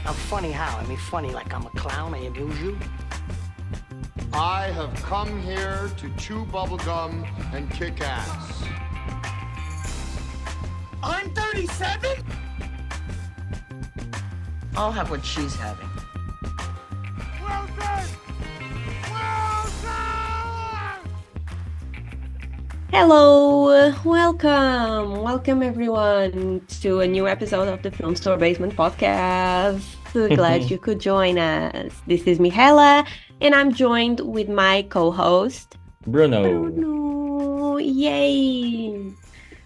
I'm funny how? I mean, funny like I'm a clown, I amuse you? I have come here to chew bubblegum and kick ass. I'm 37? I'll have what she's having. Well done! Well done! Hello, welcome everyone to a new episode of the Film Store Basement podcast. Glad you could join us. This is Mihaela, and I'm joined with my co-host Bruno. Yay!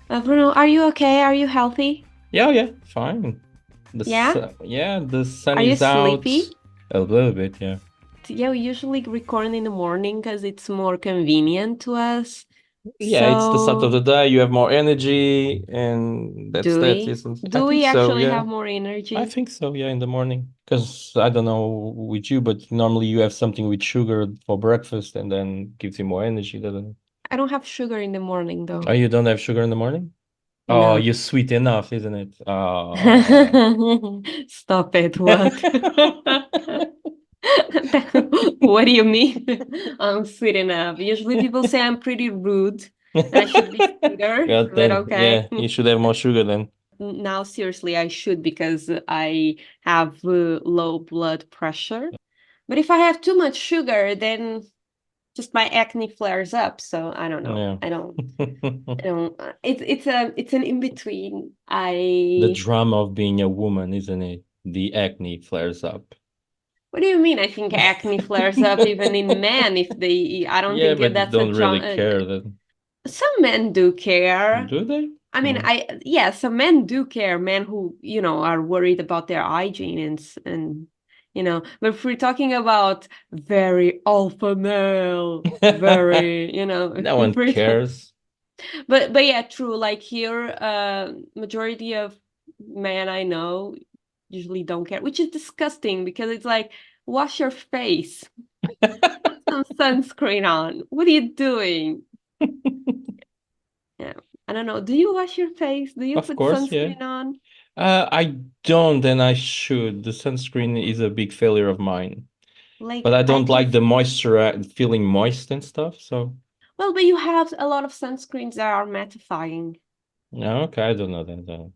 Bruno, are you okay? Are you healthy? Yeah, fine. Yeah? The sun Are you is out. sleepy? A little bit, yeah. Yeah, we usually record in the morning because it's more convenient to us. Yeah, it's the start of So, the day, you have more energy, and that's do that, we? isn't it? I Do think we so, actually yeah. have more energy? I think so, yeah, in the morning. Because I don't know with you, but normally you have something with sugar for breakfast and then gives you more energy, doesn't it? I don't have sugar in the morning Oh, though. you don't have sugar in the morning? Oh, No. you're sweet enough, isn't it? Oh. Stop it. What? What do you mean? I'm sweet enough. Usually people say I'm pretty rude and I should be sweeter, Well, but then, okay. yeah, you should have more sugar then. Now, seriously, I should because I have low blood pressure. But if I have too much sugar, then just my acne flares up. So I don't know. Yeah. I don't. It's an in between. The drama of being a woman, isn't it? The acne flares up. What do you mean? I think acne flares up even in men if they. I don't Yeah, think but they that's a don't really care. some men do care. Do they? I mean, some men do care. Men who are worried about their hygiene and. But if we're talking about very alpha male, very, No one cares. But yeah, true. Like here, majority of men I know usually don't care, which is disgusting because it's like, wash your face, put some sunscreen on. What are you doing? Yeah, I don't know. Do you wash your face? Do you Of put course, yeah. sunscreen on? I don't, and I should. The sunscreen is a big failure of mine. Like, But I I don't can. like the moisture, feeling moist and stuff. So, Well, but you have a lot of sunscreens that are mattifying. no, okay, I don't know that.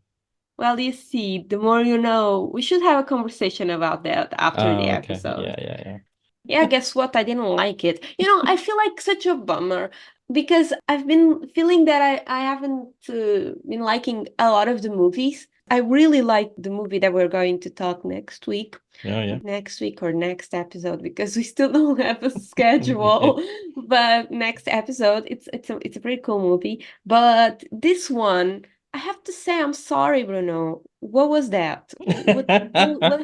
Well, you see, the more you know. We should have a conversation about that after the Okay, episode. yeah. Yeah, guess what? I didn't like it. I feel like such a bummer because I've been feeling that I haven't been liking a lot of the movies. I really like the movie that we're going to talk next week. Yeah. Next week or next episode because we still don't have a schedule. But next episode, it's a pretty cool movie. But this one, I have to say, I'm sorry, Bruno. What was that? What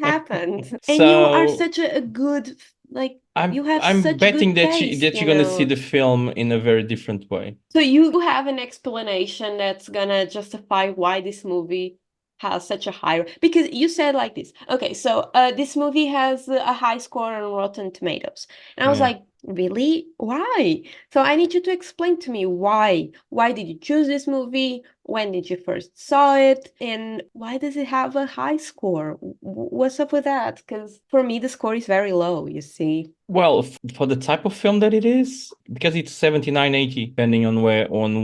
happened? And you are So such a good, like, you have I'm such betting good that taste, you're gonna see the film in a very different way. So you have an explanation that's gonna justify why this movie has such a high, because you said like this. Okay, so this movie has a high score on Rotten Tomatoes. And I was Yeah. like, really? Why? So I need you to explain to me why. Why did you choose this movie? When did you first saw it? And why does it have a high score? What's up with that? Because for me, the score is very low, you see. Well, for the type of film that it is, because it's 79, 80, depending on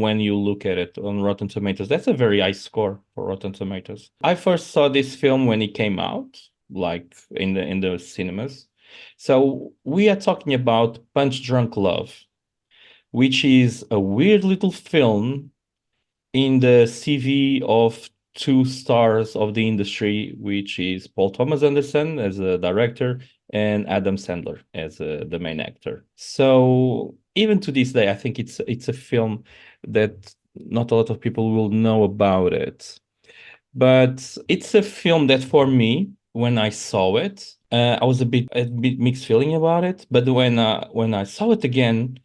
when you look at it on Rotten Tomatoes. That's a very high score for Rotten Tomatoes. I first saw this film when it came out, like in the cinemas. So we are talking about Punch Drunk Love, which is a weird little film in the CV of two stars of the industry, which is Paul Thomas Anderson as a director and Adam Sandler as the main actor. So even to this day, I think it's a film that not a lot of people will know about it. But it's a film that for me, when I saw it, I was a bit mixed feeling about it. But when I saw it again,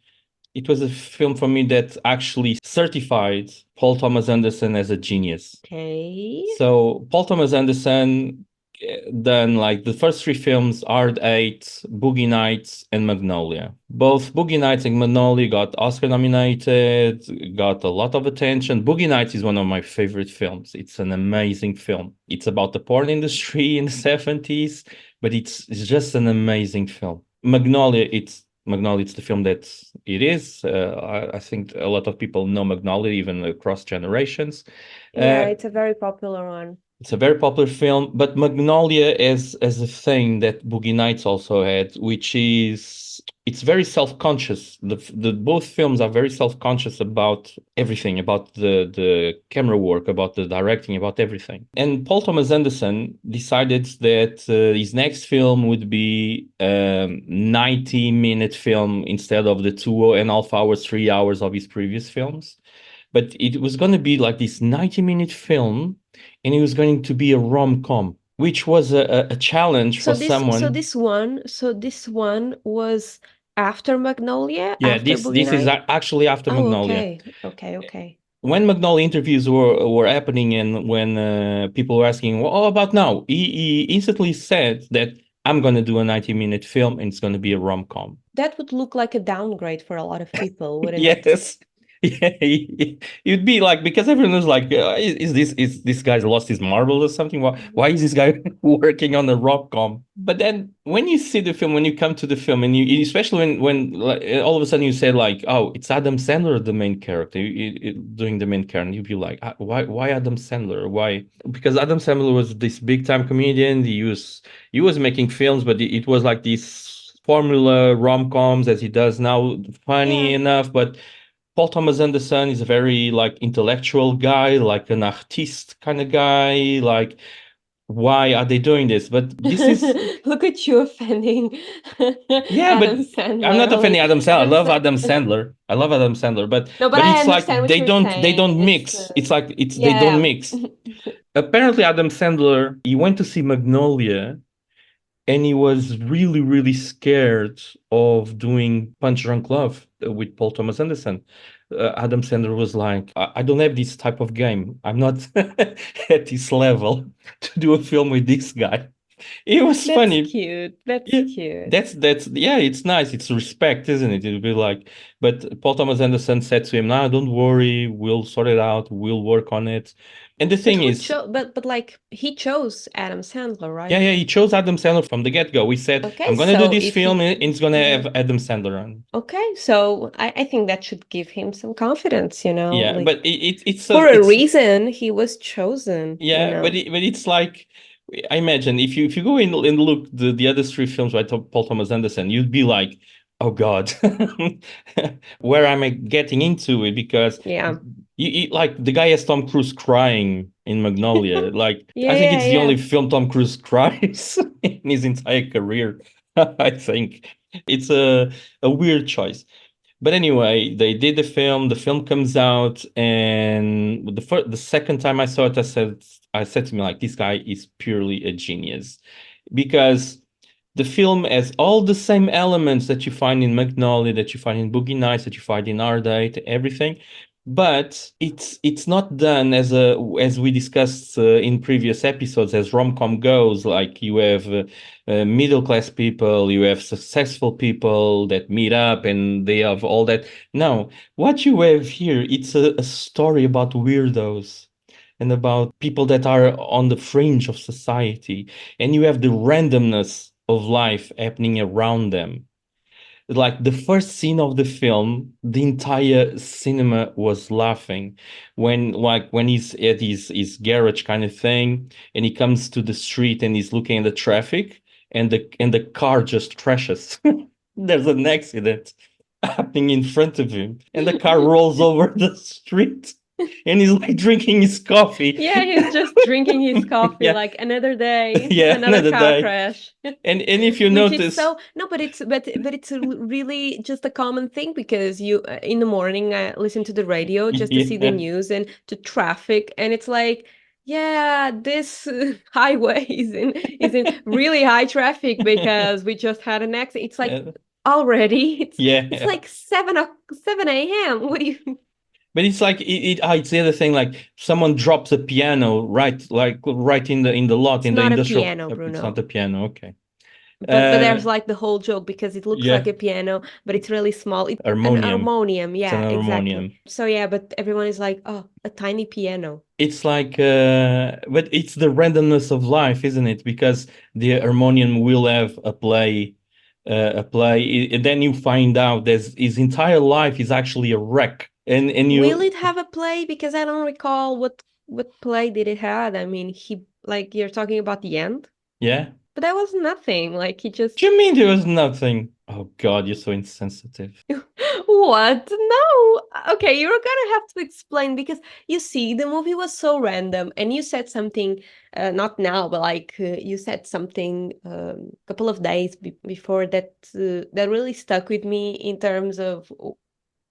it was a film for me that actually certified Paul Thomas Anderson as a genius. Okay. So Paul Thomas Anderson, done like the first three films, Hard Eight, Boogie Nights, and Magnolia. Both Boogie Nights and Magnolia got Oscar nominated, got a lot of attention. Boogie Nights is one of my favorite films. It's an amazing film. It's about the porn industry in the 70s, but it's just an amazing film. Magnolia, it's the film that it is. I think a lot of people know Magnolia, even across generations. Yeah, it's a very popular one. It's a very popular film, but Magnolia as a thing that Boogie Nights also had, which is it's very self-conscious. The both films are very self-conscious about everything, about the camera work, about the directing, about everything. And Paul Thomas Anderson decided that his next film would be a 90-minute film instead of the 2.5 hours, 3 hours of his previous films. But it was going to be like this 90-minute film, and it was going to be a rom-com, which was a challenge for someone. So this one was after Magnolia? Yeah, after this Boogie is Nights? actually after Magnolia. Okay. When Magnolia interviews were happening, and when people were asking, well, what about now? He instantly said that I'm going to do a 90-minute film, and it's going to be a rom-com. That would look like a downgrade for a lot of people, wouldn't it? Yes. Yeah, you'd be like, because everyone was like, is this guy's lost his marbles or something? Why is this guy working on a rom-com? But then when you see the film, when you come to the film, and you especially when like, all of a sudden you say like, oh, it's Adam Sandler, the main character, doing the main character, and you'd be like, why Adam Sandler? Why? Because Adam Sandler was this big time comedian. He was making films, but it was like these formula rom-coms as he does now, funny enough, but Paul Thomas Anderson is a very like intellectual guy, like an artist kind of guy. Like, why are they doing this? But this is look at you offending yeah, Adam but Sandler. I'm not offending Adam Sandler. I love Adam Sandler. I love Adam Sandler, but No, but I it's like understand what they you're don't saying. mix. It's like they yeah. don't mix. Apparently, Adam Sandler, he went to see Magnolia, and he was really, really scared of doing Punch Drunk Love with Paul Thomas Anderson. Adam Sandler was like, I don't have this type of game. I'm not at this level to do a film with this guy. It was funny. Cute. That's cute. That's yeah, it's nice. It's respect, isn't it? It'll be like, but Paul Thomas Anderson said to him, "No, don't worry. We'll sort it out. We'll work on it." And the thing is, but like he chose Adam Sandler, right? yeah, he chose Adam Sandler from the get-go. We said, Okay, I'm gonna do this film, and it's gonna have Adam Sandler on. Okay, so I think that should give him some confidence, you know. Yeah, like, but it's for a reason he was chosen. Yeah, you know? but it's like, I imagine if you go in and look the other three films by Paul Thomas Anderson, you'd be like, oh God, where am I getting into it? Because you like the guy has Tom Cruise crying in Magnolia. Like I think it's the only film Tom Cruise cries in his entire career. I think it's a weird choice. But anyway, they did the film comes out, and the second time I saw it, I said to me, like, this guy is purely a genius, because the film has all the same elements that you find in Magnolia, that you find in Boogie Nights, that you find in Hard Eight, everything. But it's not done as we discussed in previous episodes, as rom-com goes. Like you have middle-class people, you have successful people that meet up and they have all that. No, what you have here, it's a story about weirdos and about people that are on the fringe of society, and you have the randomness of life happening around them. Like the first scene of the film, the entire cinema was laughing when he's at his garage kind of thing, and he comes to the street and he's looking at the traffic, and the car just crashes. There's an accident happening in front of him, and the car rolls over the street. And he's like drinking his coffee. Yeah, he's just drinking his coffee, like another day, another car crash. And if you notice, but it's really just a common thing, because you in the morning I listen to the radio just to see the news and to traffic, and it's like, yeah, this highway is in really high traffic because we just had an accident. It's like already, it's like 7 a.m. What do you? But it's like it's the other thing. Like someone drops a piano right in the lot It's in the not a industrial. piano, It's not Bruno. a piano. Okay. But there's like the whole joke because it looks like Yeah, a piano, but it's really small. It's an harmonium. harmonium. It's an Yeah, exactly. harmonium. So yeah, but everyone is like, oh, a tiny piano. It's like, but it's the randomness of life, isn't it? Because the harmonium will have a play, and then you find out that his entire life is actually a wreck, and Will you, it have a play? Because I don't recall what play did it had. I mean, he like you're talking about the end, yeah. but that was nothing. Like he just Do you mean there was nothing? Oh God, you're so insensitive. what? No. Okay, you're gonna have to explain because you see, the movie was so random, and you said something, not now, but like you said something a couple of days before that really stuck with me in terms of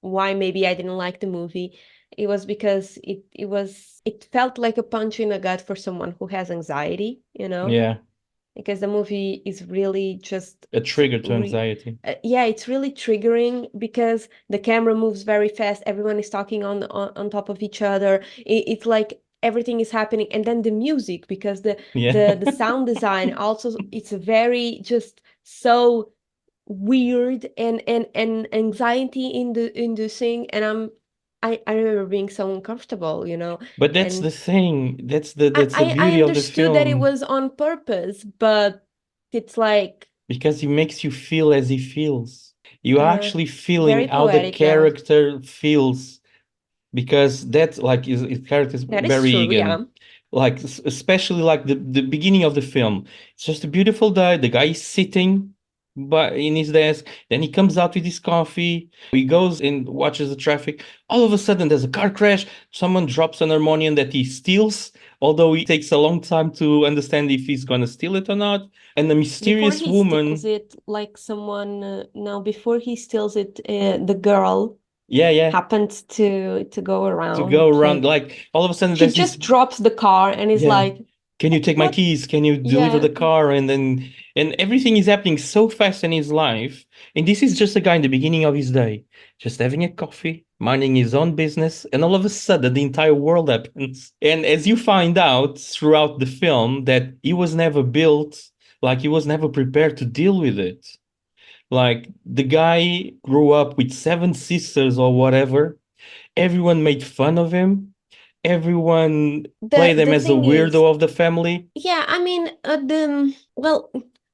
why maybe I didn't like the movie. It was because it felt like a punch in the gut for someone who has anxiety, you know? Yeah, Because the movie is really just a trigger to anxiety. yeah, it's really triggering because the camera moves very fast, everyone is talking on top of each other. It's like everything is happening, and then the music, because Yeah. the sound design also, it's very just so weird and anxiety in the thing, and I remember being so uncomfortable, you know. But that's And the thing. That's the I beauty of the understood that it film was on purpose, but it's like because he makes you feel as he feels. You're uh, actually feeling very how the poetic that. character feels because that's like his character is That is very true, yeah. Egan. Like especially like the beginning of the film. It's just a beautiful day. The guy is sitting but in his desk. Then he comes out with his coffee. He goes and watches the traffic. All of a sudden there's a car crash. Someone drops an harmonium that he steals, although it takes a long time to understand if he's gonna steal it or not. And a Before mysterious he steals woman. it, like someone, no, before he steals it, the girl Yeah, yeah. happens to go To go around. around, Like like all of a sudden she there's this. just drops the car and is Yeah. like, Can you take my what? keys? Can you deliver Yeah, the car? And then and everything is happening so fast in his life. And this is just a guy in the beginning of his day, just having a coffee, minding his own business, and all of a sudden the entire world happens. And as you find out throughout the film that he was never built, like he was never prepared to deal with it. Like the guy grew up with seven sisters or whatever. Everyone made fun of him. Everyone played him the as a thing is, weirdo of the family. yeah, I mean, well,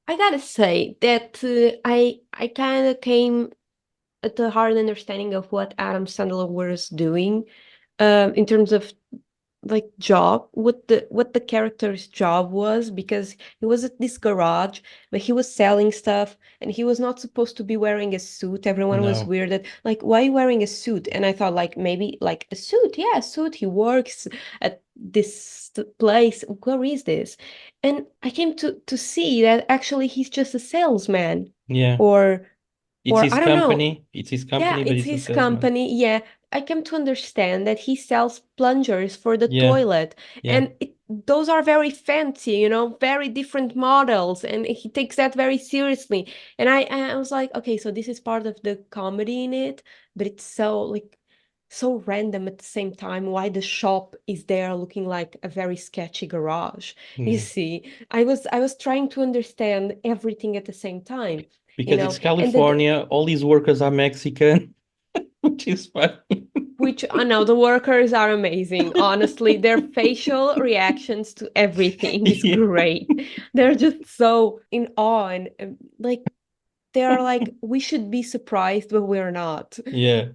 I gotta say that I kind of came at a hard understanding of what Adam Sandler was doing, in terms of like job, what the character's job was, because he was at this garage, but he was selling stuff, and he was not supposed to be wearing a suit. Everyone was No. weirded, like, why are you wearing a suit? And I thought, like, maybe like a suit, yeah, a suit, he works at this place, where is this? And I came to see that actually he's just a salesman, Yeah. or It's his I don't know. company. It's his Yeah, company, but it's he's a his salesman. company. Yeah, I came to understand that he sells plungers for the Yeah. toilet, Yeah. and those are very fancy, you know, very different models, and he takes that very seriously. And I was like, okay, so this is part of the comedy in it, but it's so like so random at the same time. Why the shop is there looking like a very sketchy garage? You Yeah. see, I was trying to understand everything at the same time, you Because know, it's and California, all these workers are Mexican, which is funny. which I know the workers are amazing. Honestly, their facial reactions to everything is Yeah. great. They're just so in awe, and like they're like, we should be surprised, but we're not. Yeah.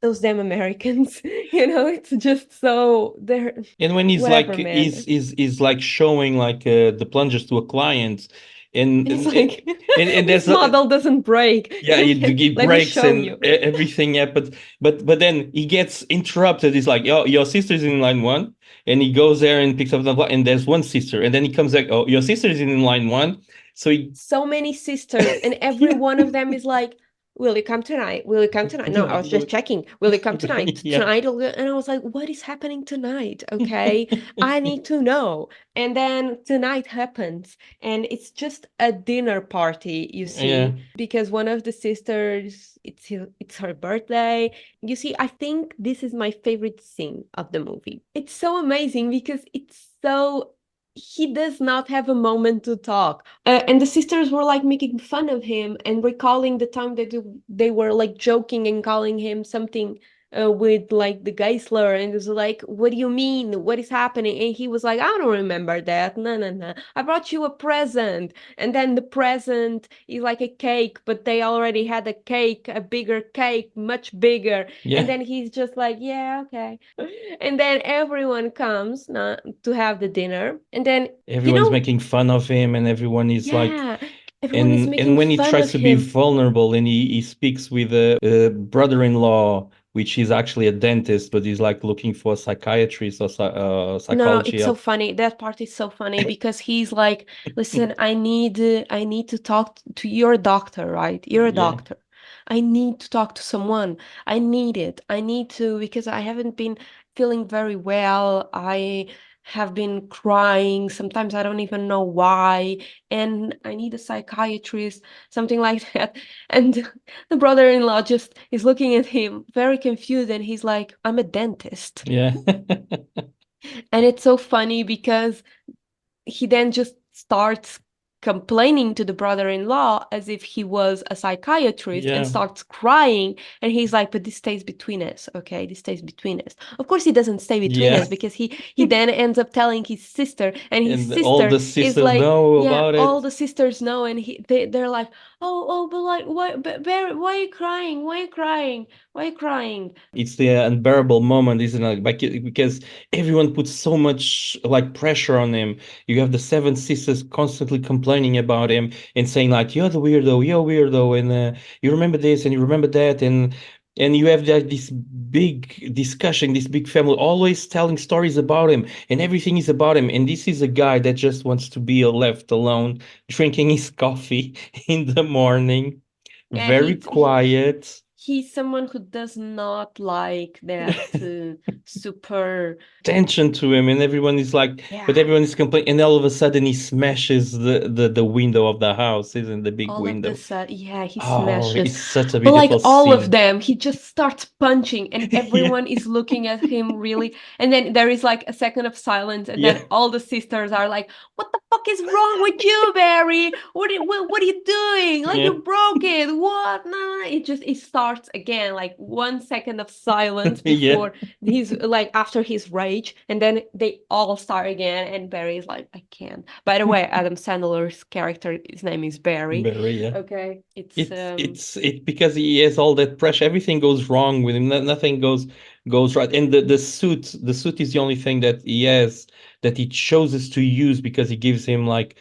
Those damn Americans, you know, it's just so they're And when he's like whatever, man. is like showing like the plungers to a client and And it's and like and this there's a, model doesn't break. yeah, he Let me breaks show and you. everything happens. But then he gets interrupted. He's like, "Oh, your sister's in line one," and he goes there and picks up the and there's one sister, and then he comes back. Oh, your sister is in line one. So he, So many sisters, and every one of them is like, will you come tonight? Will you come tonight? No, I was just checking. Will you come tonight? Yeah. Tonight, and I was like, what is happening tonight? Okay, I need to know. And then tonight happens, and it's just a dinner party, you Yeah. see, because one of the sisters, it's her birthday. You see, I think this is my favorite scene of the movie. It's so amazing because it's so he does not have a moment to talk. And the sisters were like making fun of him and recalling the time that they were like joking and calling him something with like the Geisler, and it was like, what do you mean? What is happening? And he was like, I don't remember that. No, no, no. I brought you a present. And then the present is like a cake, but they already had a cake, a bigger cake, much bigger. Yeah. And then he's just like, yeah, okay. And then everyone comes to have the dinner. And then, Everyone's making fun of him, and everyone is like, yeah, everyone is and making when he fun tries of to be him. vulnerable, and he speaks with a brother-in-law, which is actually a dentist, but he's like looking for a psychiatrist or No, psychology it's so help. funny. That part is so funny because he's like, listen, I need to talk to your doctor, right? You're a Yeah. doctor. I need to talk to someone. I need it. I need to because I haven't been feeling very well. I have been crying. Sometimes I don't even know why. And I need a psychiatrist, something like that. And the brother-in-law just is looking at him very confused and he's like, I'm a dentist. Yeah. And it's so funny because he then just starts complaining to the brother-in-law as if he was a psychiatrist and Yeah. starts crying, and he's like, but this stays between us, okay, this stays between us. Of course he doesn't stay between Yeah. us because he then ends up telling his sister, and his And all sister the is sisters like, know yeah, about all it. the sisters know, and they're like, oh, but like, why are you crying, why are you crying, why are you crying? It's the unbearable moment, isn't it? Like, because everyone puts so much like pressure on him. You have the seven sisters constantly complaining about him and saying like, "You're the weirdo, you're a weirdo," and you remember this and you remember that, and you have like this big discussion, this big family, always telling stories about him, and everything is about him. And this is a guy that just wants to be left alone, drinking his coffee in the morning, Yeah, very quiet. he's someone who does not like that super, tension to him, and everyone is like, but yeah, everyone is complaining, and all of a sudden he smashes the window of the house, isn't the big all of the window? sudden, yeah, he Oh, smashes. it's such a But like beautiful all of scene. them, he just starts punching, and Yeah. everyone is looking at him really. And then there is like a second of silence, and Yeah. then all the sisters are like, "What the fuck is wrong with you, Barry? What are you doing? Like Yeah. you broke it? What? No, it starts again, like 1 second of silence Yeah. before he's like after his rage, and then they all start again, and Barry's like, I can't. By the way, Adam Sandler's character, his name is Barry. Very, yeah. Okay, it's It's because he has all that pressure. Everything goes wrong with him. Nothing goes right. And the suit is the only thing that he has that he chooses to use because he gives him like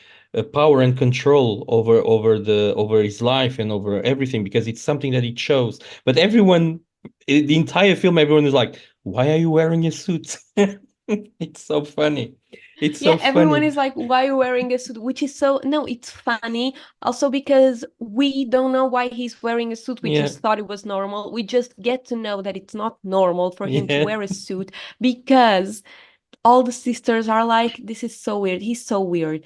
power and control over his life and over everything because it's something that he chose. But everyone, the entire film, everyone is like, "Why are you wearing a suit?" It's so funny. It's yeah, so everyone funny. is like, why are you wearing a suit? Which is so, no, it's funny. Also because we don't know why he's wearing a suit. We Yeah, just thought it was normal. We just get to know that it's not normal for him to yeah, wear a suit because all the sisters are like, this is so weird, he's so weird,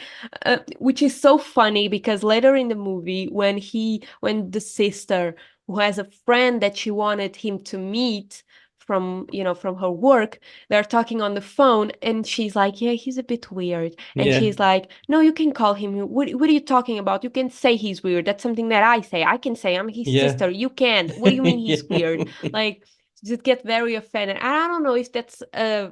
which is so funny because later in the movie when the sister who has a friend that she wanted him to meet from her work, they're talking on the phone and she's like, yeah, he's a bit weird, and yeah, she's like, no, you can call him, what are you talking about, you can say he's weird, that's something that I can say, I'm his yeah, sister, you can't, what do you mean yeah. he's weird, like just get very offended. And I don't know if that's a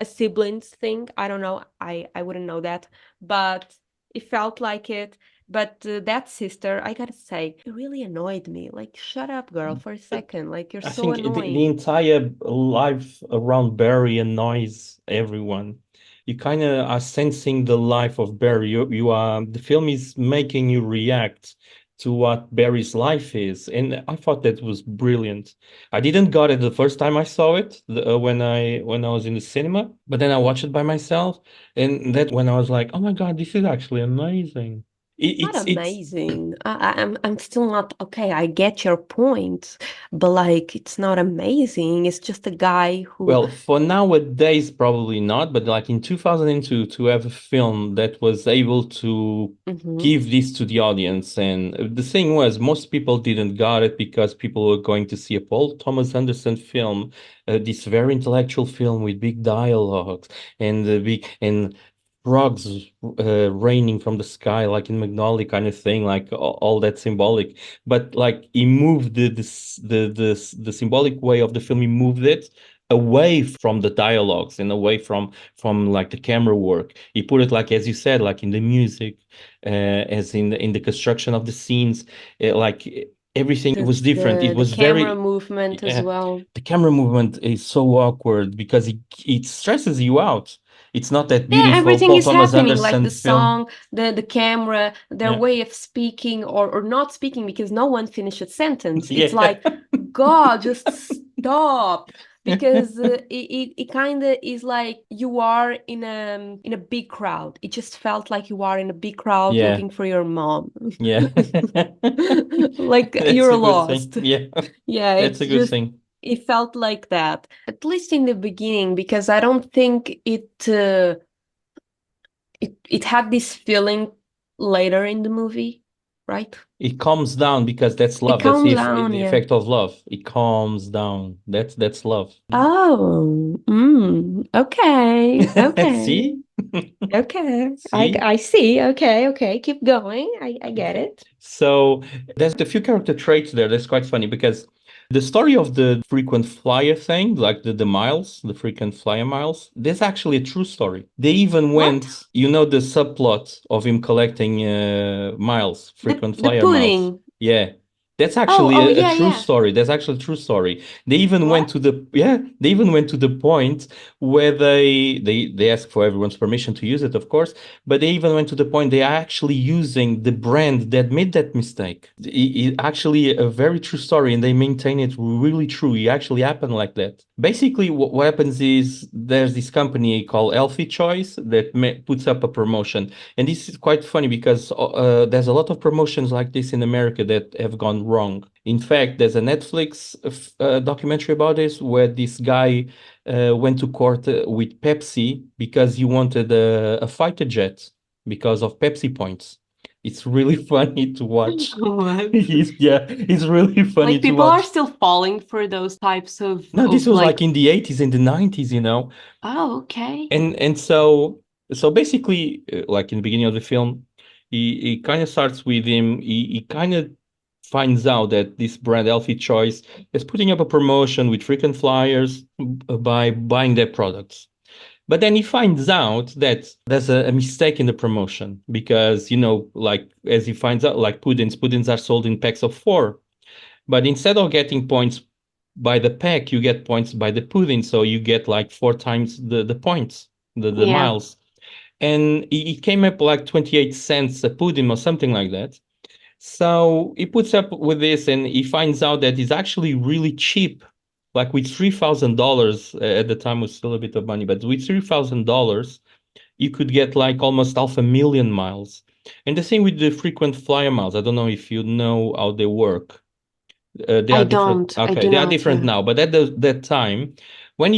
siblings thing. I don't know. I wouldn't know that, but it felt like it. But that sister, I gotta say, it really annoyed me. Like, shut up, girl, for a second. Like, you're I so think the annoying. entire life around Barry annoys everyone. You kind of are sensing the life of Barry. You are the film is making you react to what Barry's life is, and I thought that was brilliant. I didn't got it the first time I saw it when I was in the cinema, but then I watched it by myself, and that when I was like, oh my God, this is actually amazing. Not It's amazing. I'm still not okay. I get your point, but like it's not amazing. It's just a guy who. well, for nowadays, probably not, but like in 2002, to have a film that was able to Mhm. give this to the audience. And the thing was, most people didn't got it because people were going to see a Paul Thomas Anderson film, this very intellectual film with big dialogues and big and frogs raining from the sky, like in Magnolia kind of thing, like all that symbolic. But like he moved the symbolic way of the film. He moved it away from the dialogues and away from like the camera work. He put it, like as you said, like in the music, as in the construction of the scenes, like everything The was different. It the was camera very movement as well. the camera movement is so awkward because it stresses you out. It's not that Yeah, beautiful everything Paul is Thomas happening, like Anderson the film. song, the camera, their Yeah. way of speaking or not speaking because no one finished a sentence. It's Yeah. like, God, just stop. Because it kind of is like you are in a big crowd. It just felt like you are in a big crowd Yeah. looking for your mom. Yeah. Like That's you're a good thing. lost. Yeah. Yeah, That's it's a good just thing. it felt like that, at least in the beginning, because I don't think it had this feeling later in the movie, right? It calms down because that's It love. That's calms down, the yeah. effect of love. It calms down. That's love. Oh, okay, okay, See? okay. I See? I see. Okay, okay. Keep going. I get it. So there's a few character traits there that's quite funny because the story of the frequent flyer thing, like the miles, the frequent flyer miles, that's actually a true story. They even What? went, the subplot of him collecting miles, frequent The flyer miles. pudding. Yeah. That's Oh, actually oh a yeah, true yeah. story. That's actually a true story. They even went What? to they even went to the point where they asked for everyone's permission to use it, of course, but they even went to the point they are actually using the brand that made that mistake. Actually a very true story, and they maintain it really true. It actually happened like that. Basically, what happens is there's this company called Healthy Choice that puts up a promotion, and this is quite funny because there's a lot of promotions like this in America that have gone wrong. In fact, there's a Netflix documentary about this where this guy went to court with Pepsi because he wanted a fighter jet because of Pepsi points. It's really funny to watch. What? It's really funny Like to people are watch. still falling for those types No, this of was like like, in the 80s, in the 90s. oh, okay. And so basically, like in the beginning of the film, he kind of starts with him. He kind of finds out that this brand Healthy Choice is putting up a promotion with frequent flyers by buying their products. But then he finds out that there's a mistake in the promotion because, like as he finds out, like puddings are sold in packs of 4. But instead of getting points by the pack, you get points by the pudding. So you get like 4 times the points, the Yeah. miles. And it came up like 28 cents a pudding or something like that. So he puts up with this and he finds out that it's actually really cheap. Like with $3,000 at the time was still a bit of money, but with $3,000, you could get like almost 500,000 miles. And the thing with the frequent flyer miles, I don't know if you know how they work. They I are different. don't. I Okay, do they are not. different Yeah. now. But at that time, when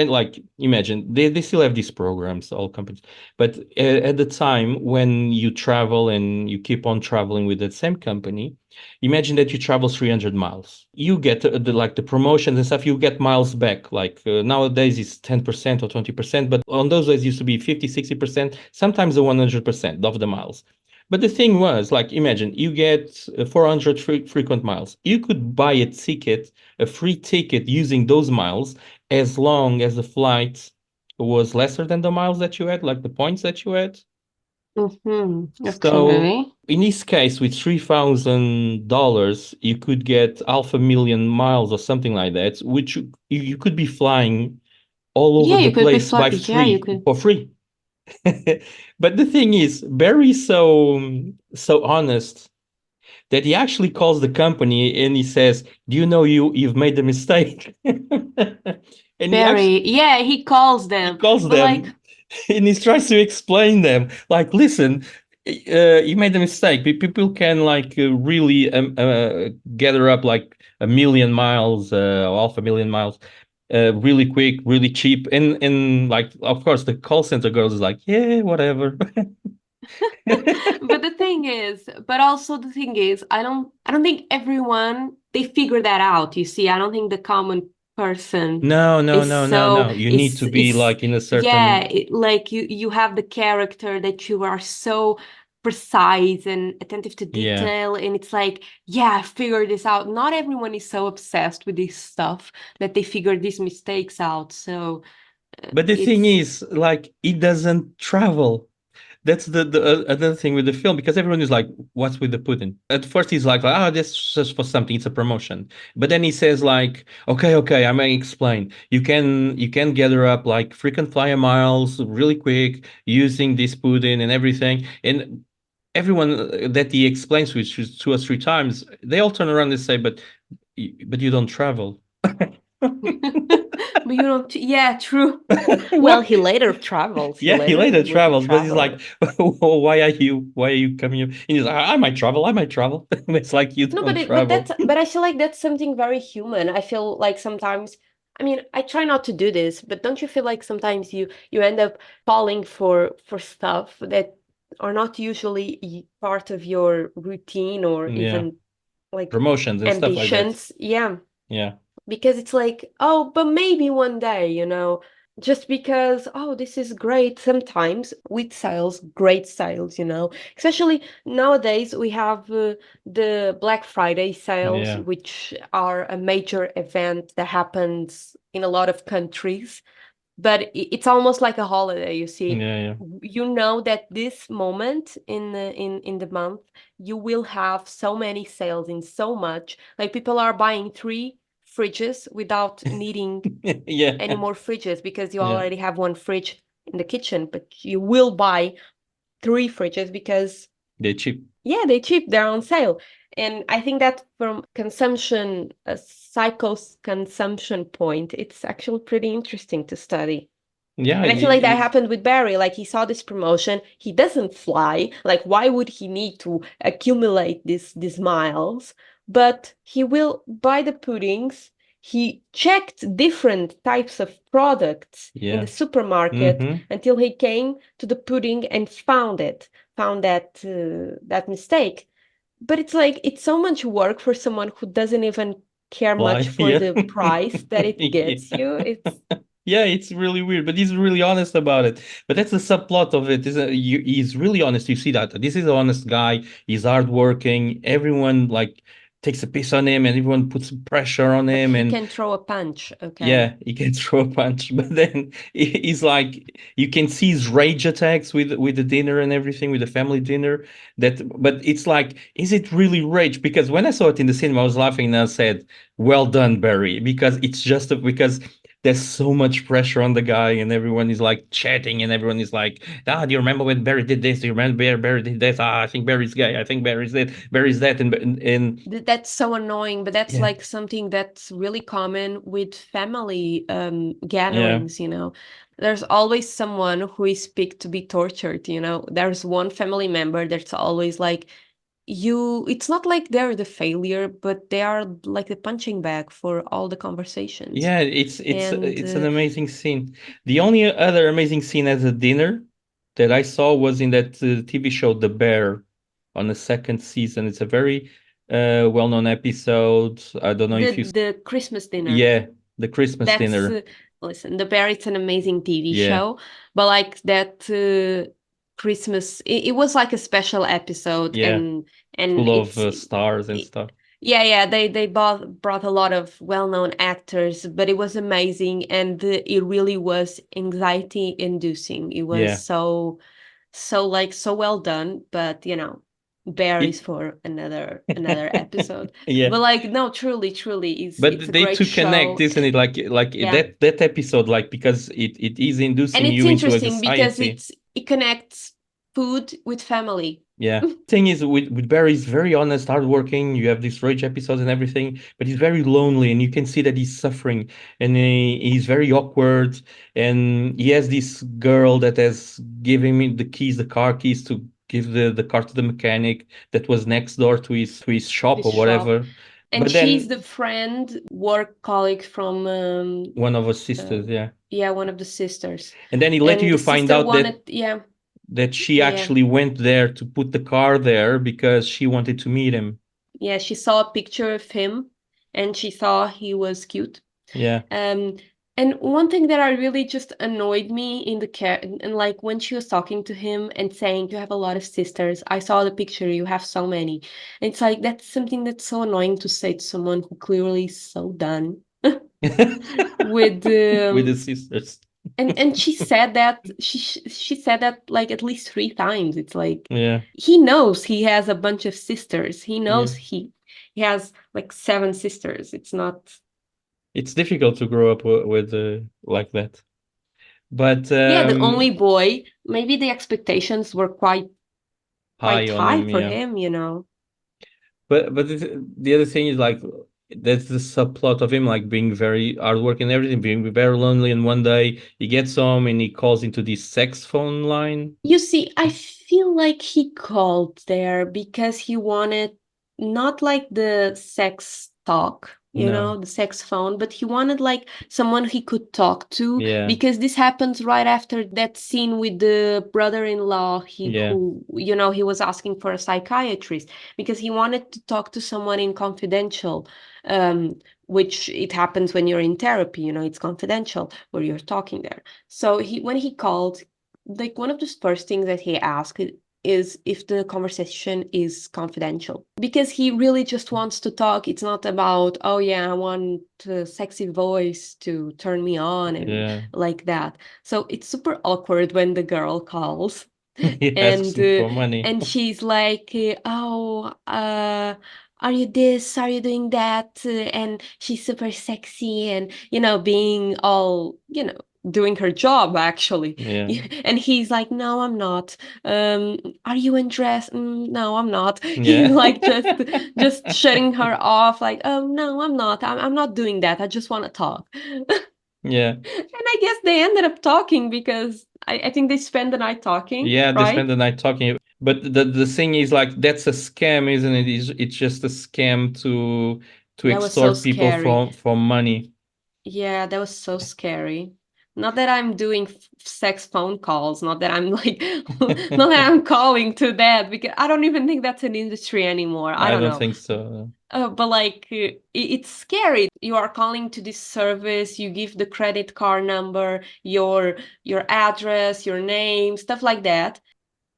like imagine they still have these programs, all companies. But at the time when you travel and you keep on traveling with the same company, imagine that you travel 300 miles. You get the promotions and stuff. You get miles back. Like nowadays it's 10% or 20%, but on those days it used to be 50, 60%, sometimes the 100% of the miles. But the thing was, like, imagine you get 400 frequent miles. You could buy a free ticket using those miles as long as the flight was lesser than the miles that you had, like the points that you had. So Okay. in this case, with $3,000, you could get 500,000 miles or something like that, which you could be flying all over Yeah, the you could be place by flat. Yeah, you free could. for free. But the thing is, Barry's so honest that he actually calls the company and he says, "Do you know you've made a mistake?" And Very. Yeah, he calls he them. calls But like, them and he tries to explain them. Like, listen, You made a mistake. People can like really gather up like a million miles, or half a million miles, really quick, really cheap. And like, of course, the call center girls is like, yeah, whatever. But also the thing is, I don't think everyone they figure that out. You see, I don't think the common person No, no, is no, no, so no. You need to be is like in a yeah, certain, like you have the character that you are so precise and attentive to yeah. detail, and it's like, yeah, I figured this out. Not everyone is so obsessed with this stuff that they figure these mistakes out. So But the thing it's is, like, it doesn't travel. That's the another thing with the film, because everyone is like, "What's with the Putin?" At first, he's like, "Oh, this is just for something. It's a promotion." But then he says, "Like, okay, okay, I may explain. You can gather up like frequent flyer miles really quick using this Putin and everything." And everyone that he explains, which is 2 or 3 times, they all turn around and say, "But you don't travel." but you don't, yeah, true. Well, What? he later travels. He Yeah, he later later was a travels, but he's like, traveler. why are you coming here? And he's like, I might travel, I might travel. It's like you No, don't but travel. that's but I feel like that's something very human. I feel like sometimes, I mean, I try not to do this, but don't you feel like sometimes you end up falling for stuff that are not usually part of your routine or Yeah, even like promotions and stuff like that. ambitions? Yeah, Yeah, because it's like, oh, but maybe one day, just because, oh, this is great. Sometimes with sales, great sales, especially nowadays we have the Black Friday sales, yeah, which are a major event that happens in a lot of countries. But it's almost like a holiday, you see. yeah, yeah, You know that this moment in the month, you will have so many sales in so much. Like people are buying 3 fridges without needing yeah, any more fridges because you yeah. already have one fridge in the kitchen, but you will buy 3 fridges because They're cheap. yeah, they cheap, they're on sale. And I think that from consumption, a psycho consumption point, it's actually pretty interesting to study. Yeah, And I feel like that happened with Barry. Like he saw this promotion, he doesn't fly. Like why would he need to accumulate these miles? But he will buy the puddings. He checked different types of products in yeah. the supermarket Mm-hmm. until he came to the pudding and found that mistake. But it's like it's so much work for someone who doesn't even care much Why? for Yeah. the price that it gets Yeah. you. It's Yeah, it's really weird, but he's really honest about it. But that's the subplot of it. He's really honest. You see that this is an honest guy. He's hardworking. Everyone like takes a piss on him, and everyone puts pressure on But him. he And can throw a punch, okay? yeah, he can throw a punch. But then he's like, you can see his rage attacks with the dinner and everything, with the family dinner. But it's like, is it really rage? Because when I saw it in the cinema, I was laughing and I said, "Well done, Barry," because it's just because there's so much pressure on the guy, and everyone is like chatting, and everyone is like, "Ah, do you remember when Barry did this? Do you remember Barry did this? Ah, I think Barry's gay. I think Barry's that. Barry's that." And That's so annoying, but that's yeah, like something that's really common with family yeah, gatherings. There's always someone who is picked to be tortured. There's one family member that's always like, it's not like they're the failure, but they are like the punching bag for all the conversations. yeah. It's an And amazing scene. The only other amazing scene as a dinner that I saw was in that TV show The Bear on the second season. It's a very well-known episode. I don't know the if you the Christmas dinner. yeah, the Christmas That's dinner. listen, The Bear, it's an amazing TV Yeah, show, but like that Christmas, it was like a special episode, yeah, and full of it's stars and it, stuff. yeah, yeah, they brought a lot of well-known actors, but it was amazing, and it really was anxiety inducing. It was Yeah. so like so well done, but Bear It is for another episode. yeah. But like no, truly, it's But a they great to connect, show. isn't it? Like Yeah. that episode, like because it is And inducing it's you into a interesting because society. it connects food with family. Yeah. Thing is, with Barry, he's very honest, hardworking. You have these rage episodes and everything, but he's very lonely, and you can see that he's suffering, and he's very awkward. And he has this girl that has given him the keys, the car keys, to give the car to the mechanic that was next door to his shop His or shop. whatever. And But she's then the friend, work colleague from one of her sisters, yeah. one of the sisters. And then later And you the find sister out wanted, yeah, that she yeah, actually went there to put the car there because she wanted to meet him. yeah. She saw a picture of him, and she thought he was cute. Yeah. And one thing that I really just annoyed me in the care, and like when she was talking to him and saying, "You have a lot of sisters. I saw the picture. You have so many." And it's like that's something that's so annoying to say to someone who clearly is so done with With the sisters. and she said that like at least 3 times. It's like Yeah. he knows he has a bunch of sisters. He knows Yeah. he has like 7 sisters. It's not. It's difficult to grow up with like that. But Yeah, the only boy, maybe the expectations were quite high on high him, for yeah. him, you know. But the other thing is like that's the subplot of him like being very hardworking and everything, being very lonely, and one day he gets home and he calls into this sex phone line. You see, I feel like he called there because he wanted not like the sex talk, you know, No. the sex phone, but he wanted like someone he could talk to, Yeah. because this happens right after that scene with the brother-in-law Yeah. who, you know, he was asking for a psychiatrist because he wanted to talk to someone in confidential, which it happens when you're in therapy, you know, it's confidential where you're talking there. So when he called, like one of the first things that he asked is if the conversation is confidential, because he really just wants to talk. It's not about, oh yeah, I want a sexy voice to turn me on and Yeah. like that. So it's super awkward when the girl calls He asks and him for money. and she's like, oh, are you this? Are you doing that? And she's super sexy and, you know, being all, you know, doing her job actually. Yeah. And he's like, no, I'm not. Are you undressed? No, I'm not. He's Yeah. like just shutting her off, like, oh no, I'm not. I'm not doing that. I just want to talk. Yeah. And I guess they ended up talking because I think they spent the night talking, Yeah, they right? spend the night talking. But the thing is like that's a scam, isn't it? It's just a scam to That was so extort people scary. from money. Yeah, that was so scary. Not that I'm doing sex phone calls, not that I'm like, not that I'm calling to that, because I don't even think that's an industry anymore. I I don't don't know. think so. But like, it's scary. You are calling to this service, you give the credit card number, your address, your name, stuff like that.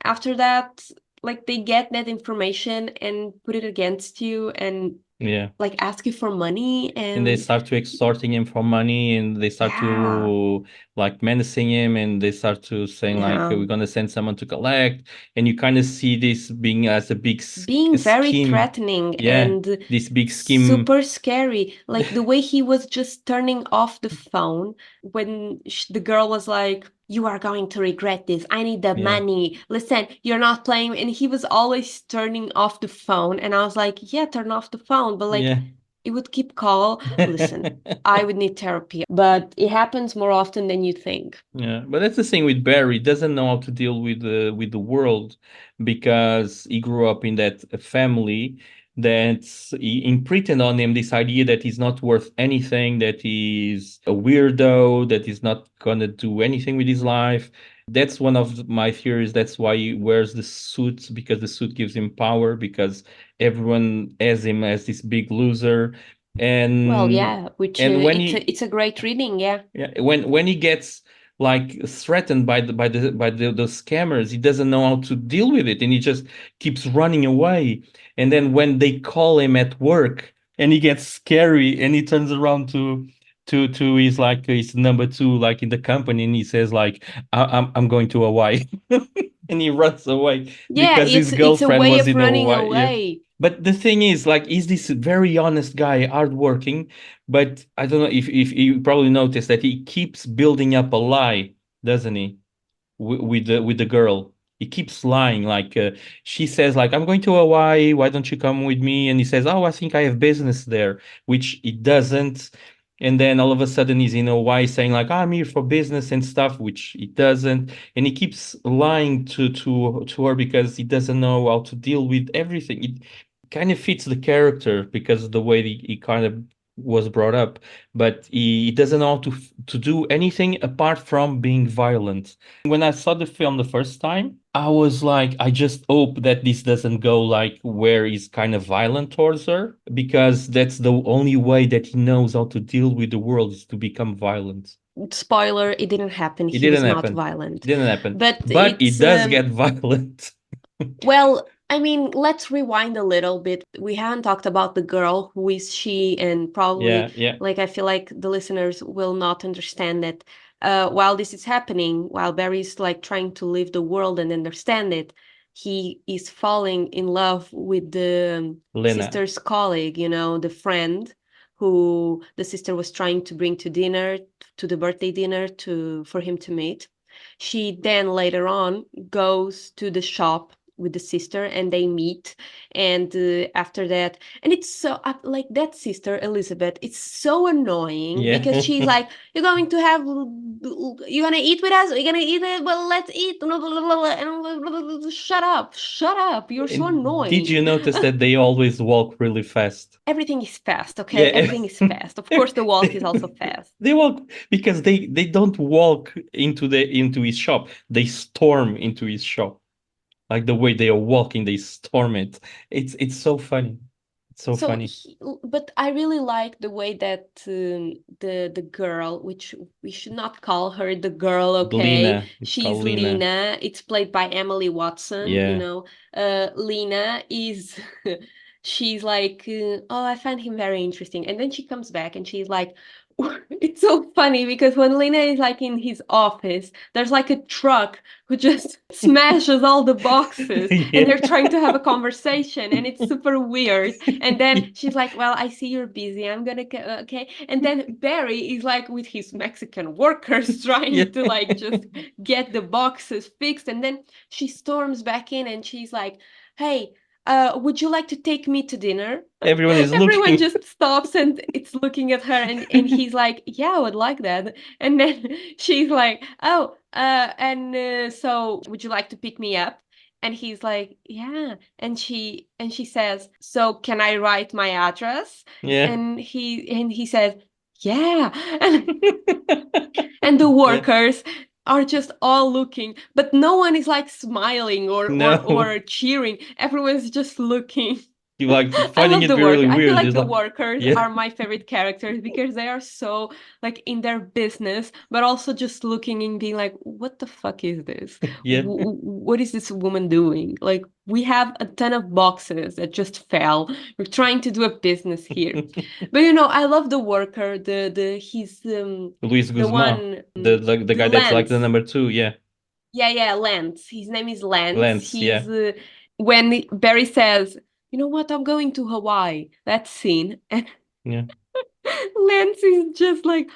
After that, like they get that information and put it against you and Yeah. like ask you for money And they start to extorting him for money, and they start yeah, to like menacing him, and they start to saying like yeah. we're gonna send someone to collect, and you kind of see this being as a big Being very scheme. threatening Yeah, and this big scheme. super scary. Like the way he was just turning off the phone when the girl was like, "You are going to regret this. I need the Yeah. money. Listen, you're not playing." And he was always turning off the phone. And I was like, "Yeah, turn off the phone." But like, Yeah. it would keep call. Listen, I would need therapy, but it happens more often than you think. Yeah, but that's the thing with Barry. He doesn't know how to deal with the world because he grew up in that family that's imprinted on him this idea that he's not worth anything, that he's a weirdo, that he's not gonna do anything with his life. That's one of my theories. That's why he wears the suit, because the suit gives him power, because everyone has him as this big loser. Well, And yeah, which when it's a great reading, yeah. yeah, when he gets like threatened by the scammers, he doesn't know how to deal with it, and he just keeps running away. And then when they call him at work, and he gets scary, and he turns around to his like his number two like in the company, and he says like I'm going to Hawaii, and he runs away Yeah, because his it's a girlfriend way was of in running Hawaii. Yeah. away. But the thing is, like, he's this very honest guy, hardworking, but I don't know if you probably noticed that he keeps building up a lie, doesn't he? With the girl, he keeps lying. Like she says, like, I'm going to Hawaii. Why don't you come with me? And he says, oh, I think I have business there, which he doesn't. And then all of a sudden he's in Hawaii saying like, I'm here for business and stuff, which he doesn't. And he keeps lying to her because he doesn't know how to deal with everything. It kind of fits the character because of the way he kind of was brought up, but he doesn't know how to do anything apart from being violent. When I saw the film the first time, I was like, I just hope that this doesn't go like where he's kind of violent towards her, because that's the only way that he knows how to deal with the world, is to become violent. Spoiler, it didn't happen. It He was didn't not happen. violent. Didn't happen. But But it it's does get violent. well, I mean, let's rewind a little bit. We haven't talked about the girl, who is she, and probably Yeah. like I feel like the listeners will not understand that while this is happening, while Barry's like trying to live the world and understand it, he is falling in love with the Lena. sister's colleague, you know, the friend who the sister was trying to bring to dinner, to the birthday dinner for him to meet. She then later on goes to the shop with the sister and they meet, and after that, and it's so like that sister Elizabeth, it's so annoying Yeah. because she's like, you're gonna eat with us, you're gonna eat it, well, let's eat, and shut up, you're so And annoying. did you notice that they always walk really fast? Everything is fast, okay? Yeah. Everything is fast. Of course the walk is also fast. They walk because they don't walk into his shop. They storm into his shop. Like the way they are walking, they storm it. It's so funny. It's so funny. But I really like the way that the girl, which we should not call her the girl, okay? Lena. It's She's called Lena. Lena. It's played by Emily Watson, you Yeah. know. Lena is she's like, oh, I find him very interesting. And then she comes back and she's like, it's so funny because when Lena is like in his office, there's like a truck who just smashes all the boxes Yeah. and they're trying to have a conversation and it's super weird. And then she's like, well, I see you're busy. I'm gonna okay. And then Barry is like with his Mexican workers trying Yeah. to like just get the boxes fixed. And then she storms back in and she's like, hey, would you like to take me to dinner? Everyone is Everyone looking. just stops and it's looking at her and he's like, yeah, I would like that. And then she's like, oh, so would you like to pick me up? And he's like, yeah. And she says, so can I write my address? Yeah. And he says, yeah. And the workers are just all looking, but no one is like smiling or No. cheering. Everyone's just looking. You like I finding love it the really work. I weird. feel like It's the like, workers yeah. are my favorite characters because they are so like in their business, but also just looking and being like, what the fuck is this? Yeah. What is this woman doing? Like, we have a ton of boxes that just fell. We're trying to do a business here. But you know, I love the worker, he's Luis the Guzman, one, the guy that's like the Lance. number 2. Yeah. Yeah, Lance. His name is Lance. Lance, yeah. He's when Barry says, you know what, I'm going to Hawaii. That scene. And Yeah. Lance is just like,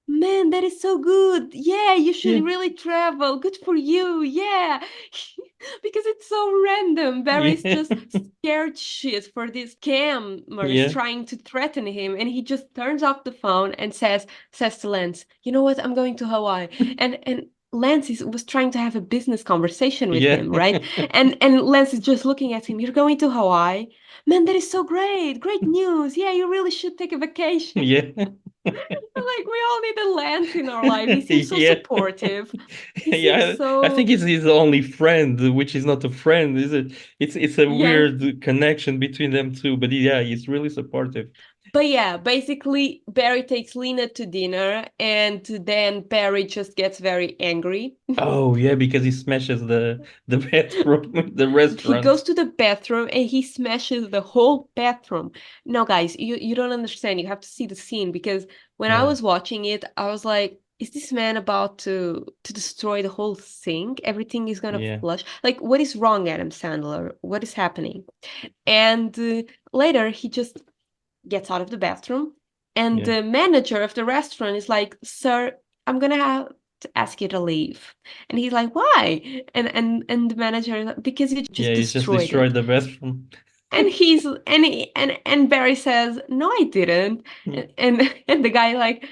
man, that is so good. Yeah, you should Yeah. really travel. Good for you. Yeah. Because it's so random. Barry's Yeah. just scared shit for these scammers Yeah. trying to threaten him. And he just turns off the phone and says to Lance, you know what, I'm going to Hawaii. And Lance was trying to have a business conversation with Yeah. him, right? And Lance is just looking at him. You're going to Hawaii? Man, that is so great. Great news. Yeah, you really should take a vacation. Yeah. Like, we all need a Lance in our life. He seems so Yeah. supportive. He Yeah, seems so... I think it's his only friend, which is not a friend, is it? It's a Yeah. weird connection between them two, but yeah, he's really supportive. But yeah, basically, Barry takes Lena to dinner, and then Barry just gets very angry. Oh yeah, because he smashes the bathroom, the restaurant. He goes to the bathroom and he smashes the whole bathroom. No, guys, you don't understand. You have to see the scene because when I Yeah. was watching it, I was like, is this man about to destroy the whole sink? Everything is gonna Yeah. flush. Like, what is wrong, Adam Sandler? What is happening? And later, he just gets out of the bathroom, and Yeah. the manager of the restaurant is like, sir, I'm gonna have to ask you to leave. And he's like, why? And the manager is like, because you just Yeah, he's just destroyed destroyed it. the bathroom. And and Barry says, "No, I didn't." And the guy like,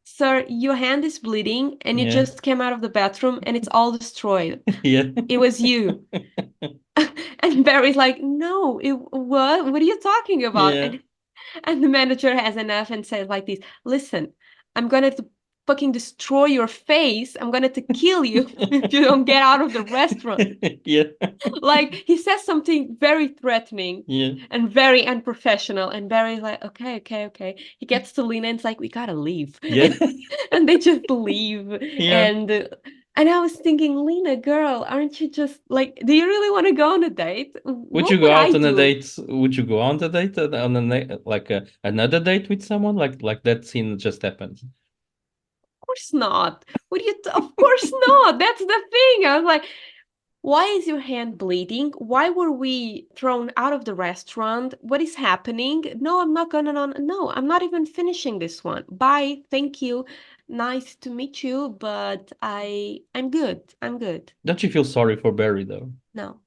"Sir, your hand is bleeding, and you Yeah. just came out of the bathroom, and it's all destroyed. Yeah. It was you." And Barry's like, "No, what? What are you talking about?" Yeah. And the manager has enough and says like this, "Listen, I'm gonna to fucking destroy your face. I'm gonna to kill you if you don't get out of the restaurant." Yeah. Like he says something very threatening Yeah. and very unprofessional. And Barry's like, "Okay, okay, okay." He gets to Lena and it's like, "We gotta leave." Yeah. And they just leave. Yeah. And I was thinking, Lena, girl, aren't you just like, do you really want to go on a date? Would What you would go I out on a do? date? Would you go on a date on another date with someone like that scene just happened? Of course not. Of course not. That's the thing. I was like, why is your hand bleeding? Why were we thrown out of the restaurant? What is happening? No, I'm not gonna no, I'm not even finishing this one. Bye. Thank you. Nice to meet you, but I'm good. I'm good. Don't you feel sorry for Barry though? No.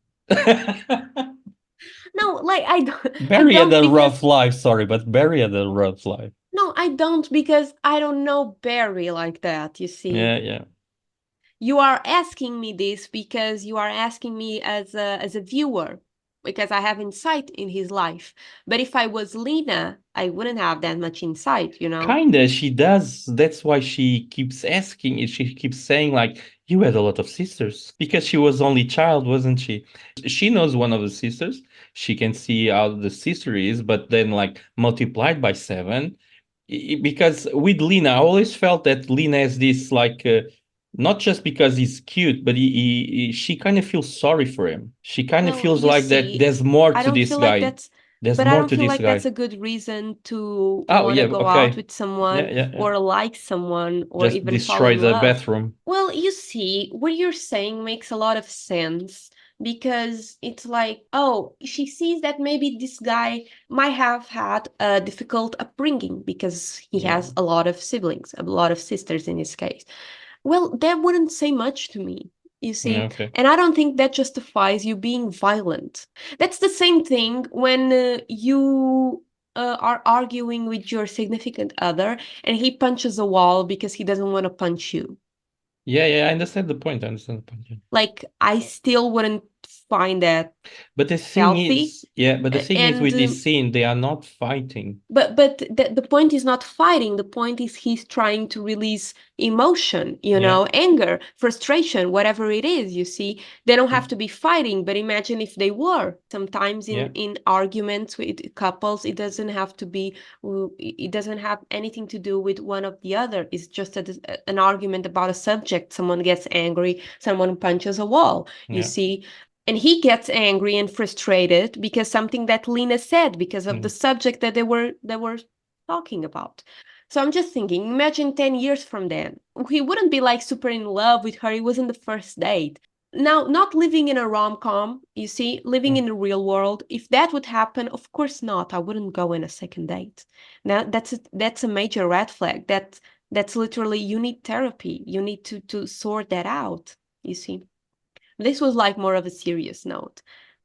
No, like I Barry had don't a because rough life, sorry, but Barry had a rough life. no, I don't because I don't know Barry like that, you see. Yeah, yeah. You are asking me this because you are asking me as a viewer because I have insight in his life. But if I was Lena, I wouldn't have that much insight, you know? Kinda, she does. That's why she keeps asking it. She keeps saying, like, you had a lot of sisters. Because she was only child, wasn't she? She knows one of the sisters. She can see how the sister is, but then, like, multiplied by seven. Because with Lena, I always felt that Lena has this, like, not just because he's cute, but she kind of feels sorry for him. She kind of Well, feels you like that see, there's more I to don't this feel like guy. that's, There's but I more don't to feel this like that's guy. a good reason to Oh, want yeah, to go out okay. with someone Yeah. or like someone or Just even fall destroy in the love. bathroom. Well, you see, what you're saying makes a lot of sense because it's like, oh, she sees that maybe this guy might have had a difficult upbringing because he Yeah. has a lot of siblings, a lot of sisters in his case. Well, that wouldn't say much to me, you Yeah, see. okay. And I don't think that justifies you being violent. That's the same thing when you are arguing with your significant other and he punches a wall because he doesn't want to punch you. Yeah, I understand the point. I understand the point. Yeah. Like, I still wouldn't find that But the thing healthy. is, yeah, but the thing is And with this scene, they are not fighting. but the point is not fighting. The point is he's trying to release emotion, you Yeah. know, anger, frustration, whatever it is, you see. They don't have Yeah. to be fighting, but imagine if they were. Sometimes Yeah. in arguments with couples, it doesn't have to be, it doesn't have anything to do with one of the other. It's just an argument about a subject. Someone gets angry, someone punches a wall, you Yeah. see. And he gets angry and frustrated because something that Lena said because of the subject that they were talking about. So I'm just thinking, imagine 10 years from then. He wouldn't be like super in love with her. It wasn't the first date. Now, not living in a rom-com, you see, living in the real world. If that would happen, of course not. I wouldn't go in a second date. Now, that's a major red flag. That's literally, you need therapy. You need to sort that out, you see. This was like more of a serious note.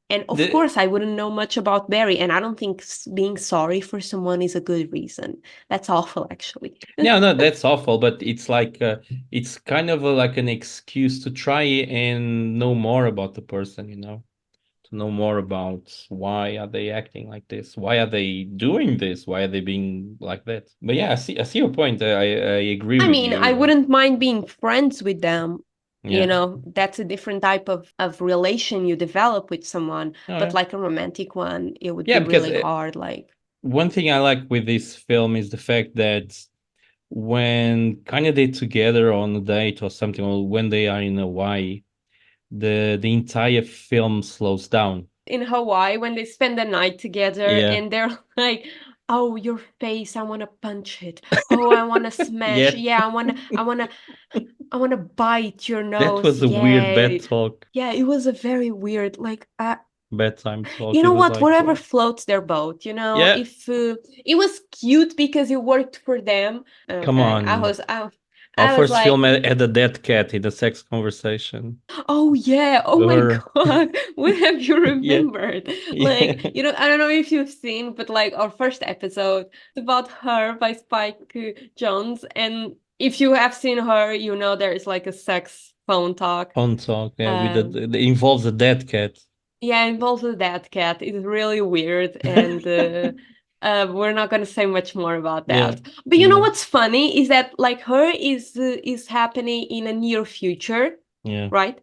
And of course, I wouldn't know much about Barry, and I don't think being sorry for someone is a good reason. That's awful, actually. No, that's awful, but it's like it's kind of like an excuse to try and know more about the person, to know more about why are they acting like this, why are they doing this, why are they being like that. But yeah, I see your point. I agree I with mean, I you. wouldn't mind being friends with them. You Yeah. know, that's a different type of relation you develop with someone, Oh, but yeah. like a romantic one, it would Yeah, be because really hard. Like, one thing I like with this film is the fact that when kind of they're together on a date or something, or when they are in Hawaii, the entire film slows down. in Hawaii, when they spend the night together Yeah. and they're like, oh, your face, I want to punch it. Oh, I want to smash. Yeah. Yeah, I want to bite your That nose. was a weird Yeah. bed talk, Yeah, it was a very weird, like, bedtime talk. you It know was what? like, Whatever what? floats their boat, you know. Yeah, If it was cute because it worked for them, come okay. on. Our I was first like, film had a dead cat in a sex conversation. oh yeah, oh my Her. God, what have you Yeah. remembered? Like, Yeah. you know, I don't know if you've seen, but like our first episode, it's about Her by Spike Jones. And if you have seen Her, you know there's like a sex phone talk. On talk, yeah, with Um, it involves a dead cat. yeah, involves a dead cat. It's really weird, and we're not gonna say much more about Yeah. that. But you know Yeah. what's funny is that like Her is happening in a near future, Yeah. right?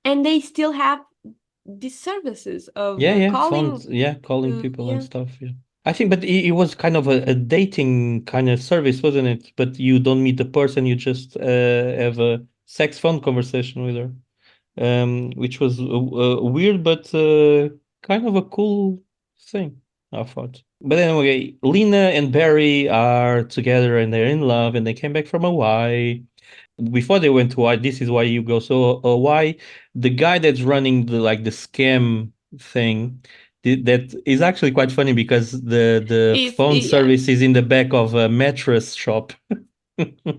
And they still have these services of Yeah, calling. phones, yeah, calling people and Yeah, stuff, yeah. I think, but it was kind of a dating kind of service, wasn't it? But you don't meet the person, you just have a sex phone conversation with her, which was weird, but kind of a cool thing, I thought. But anyway, Lena and Barry are together and they're in love, and they came back from Hawaii. Before they went to Hawaii, this is why you go. So Hawaii, the guy that's running the scam thing, that is actually quite funny because the phone yeah, service is in the back of a mattress shop.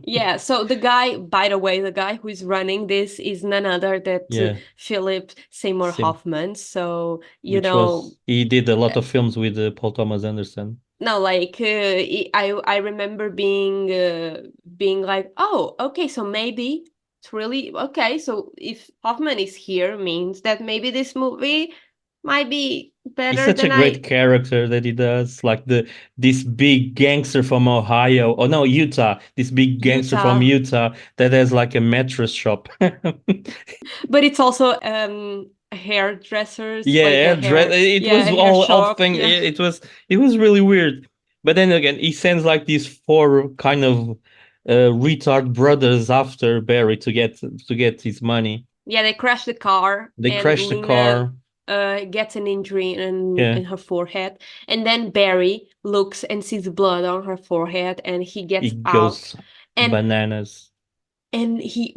yeah. So the guy, by the way, the guy who is running this is none other than Yeah, Philip Seymour same. Hoffman. So you Which know, was he did a lot of films with Paul Thomas Anderson. no, like I remember being like, oh, okay, so maybe it's really okay. So if Hoffman is here, means that maybe this movie might be He's better such a than great I character that he does, like this big gangster from Ohio, oh no, Utah, this big gangster from Utah. Utah that has like a mattress shop. But it's also hairdressers, like Yeah, a hair, it yeah, was a hair all shop. thing. Yeah. It was really weird. But then again, he sends like these four kind of retard brothers after Barry to get his money. Yeah, they crash the car They and crash the Lena car. gets an injury Yeah, in her forehead. And then Barry looks and sees blood on her forehead and he he gets out. goes And bananas.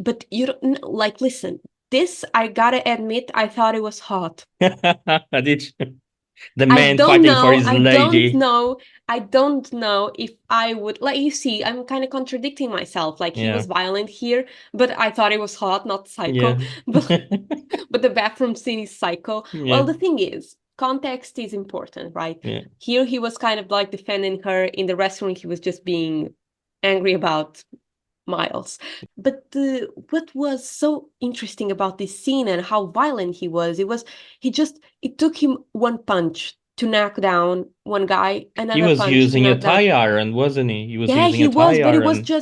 but you don't like listen, this I gotta admit, I thought it was hot. Did you? The man fighting for his I don't lady. know. I don't know if I would like you see, I'm kind of contradicting myself. Like he Yeah, was violent here, but I thought it was hot, not psycho. yeah, But but the bathroom scene is psycho. Well, yeah, the thing is, context is important, right? yeah. Here he was kind of like defending her. In the restaurant, he was just being angry about Miles. But what was so interesting about this scene and how violent it was it took him one punch to knock down one guy, He another was punch to using a knock down. tire iron, wasn't he? He was Yeah, using he a was, tire iron.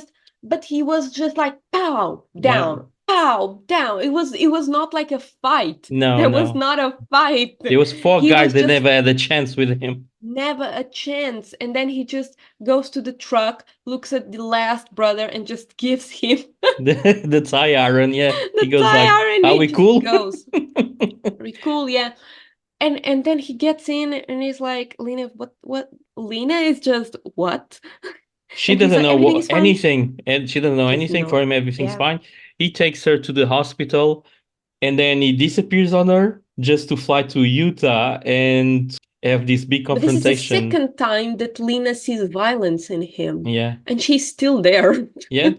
but he was just like pow Yeah. down, pow down. It was not like a fight. No, There was no. not a fight. There was four He guys was that just never had a chance with him. never a chance. And then he just goes to the truck, looks at the last brother, and just gives him The tire iron, yeah. He the goes like, tire, and "Are he we just cool?" goes. Very cool, yeah. And then he gets in and he's like, Lena, what? Lena is just what? She And he's doesn't like, know everything is fine. anything, and she doesn't know Just anything. For no, him, everything's yeah. fine. He takes her to the hospital, and then he disappears on her just to fly to Utah and have this big But this is the confrontation. second time that Lena sees violence in him, Yeah, and she's still there. yeah.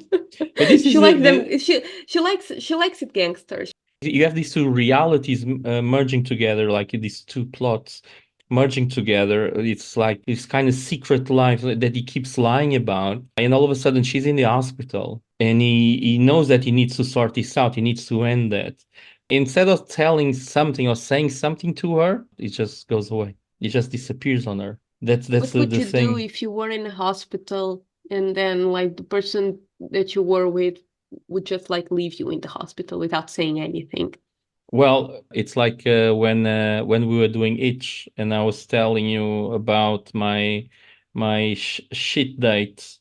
But this She is likes them. She likes it gangsters. you have these two realities merging together, like these two plots merging together. It's like this kind of secret life that he keeps lying about, and all of a sudden she's in the hospital, and he knows that he needs to sort this out. He needs to end that. Instead of telling something or saying something to her, it just goes away. It just disappears on her. That's What would the you do thing. if you were in a hospital and then like the person that you were with would just like leave you in the hospital without saying anything? Well, it's like when we were doing Itch, and I was telling you about my shit date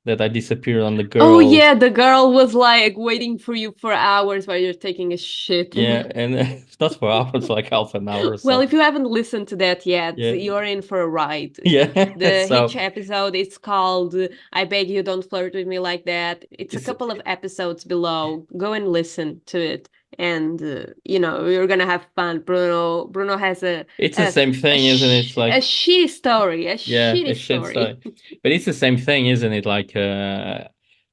that I disappeared on the Oh girl. yeah, the girl was like waiting for you for hours while you're taking a shit. Yeah, and not for hours, like half an hour or Well, so. if you haven't listened to that yet, Yeah, you're in for a ride. yeah. The So Hitch episode is called I Beg You Don't Flirt With Me Like That. It's a it's couple of episodes below. Go and listen to it. And you're gonna have fun. Bruno has it's the same thing, isn't it? It's a like, shitty story, a yeah, shitty a shit story. story. But it's the same thing, isn't it? Like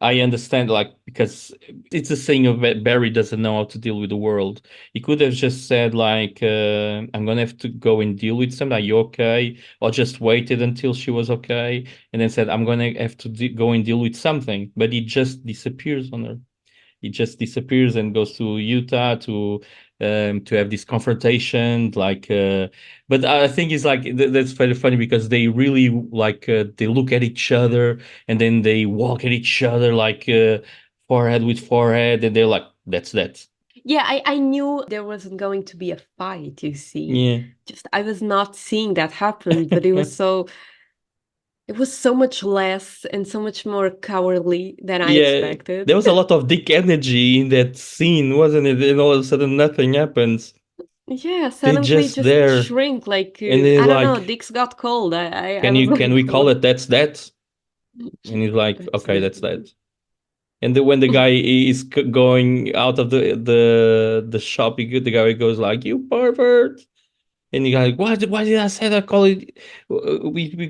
I understand, like, because it's a saying of Barry doesn't know how to deal with the world. He could have just said, like, I'm gonna have to go and deal with something. Are you okay? Or just waited until she was okay, and then said, I'm gonna have to go and deal with something. But he just disappears on her. He just disappears and goes to Utah to have this confrontation. Like, but I think it's like that's very funny because they really like they look at each other and then they walk at each other like forehead with forehead, and they're like, "That's that." Yeah, I knew there wasn't going to be a fight, you see. Yeah. Just I was not seeing that happen, but it was so much less and so much more cowardly than I Yeah, expected. there was a lot of dick energy in that scene, wasn't it? And all of a sudden, nothing happens. Yeah, They're suddenly just just there, shrink like and they're I don't know, like, dicks got cold. I "Can was you like, can we call what? it that's that?" And he's like, That's "Okay, it. that's that." And when the guy is going out of the shop, the guy goes like, "You pervert!" And the guy, like, Why did I say that? Call it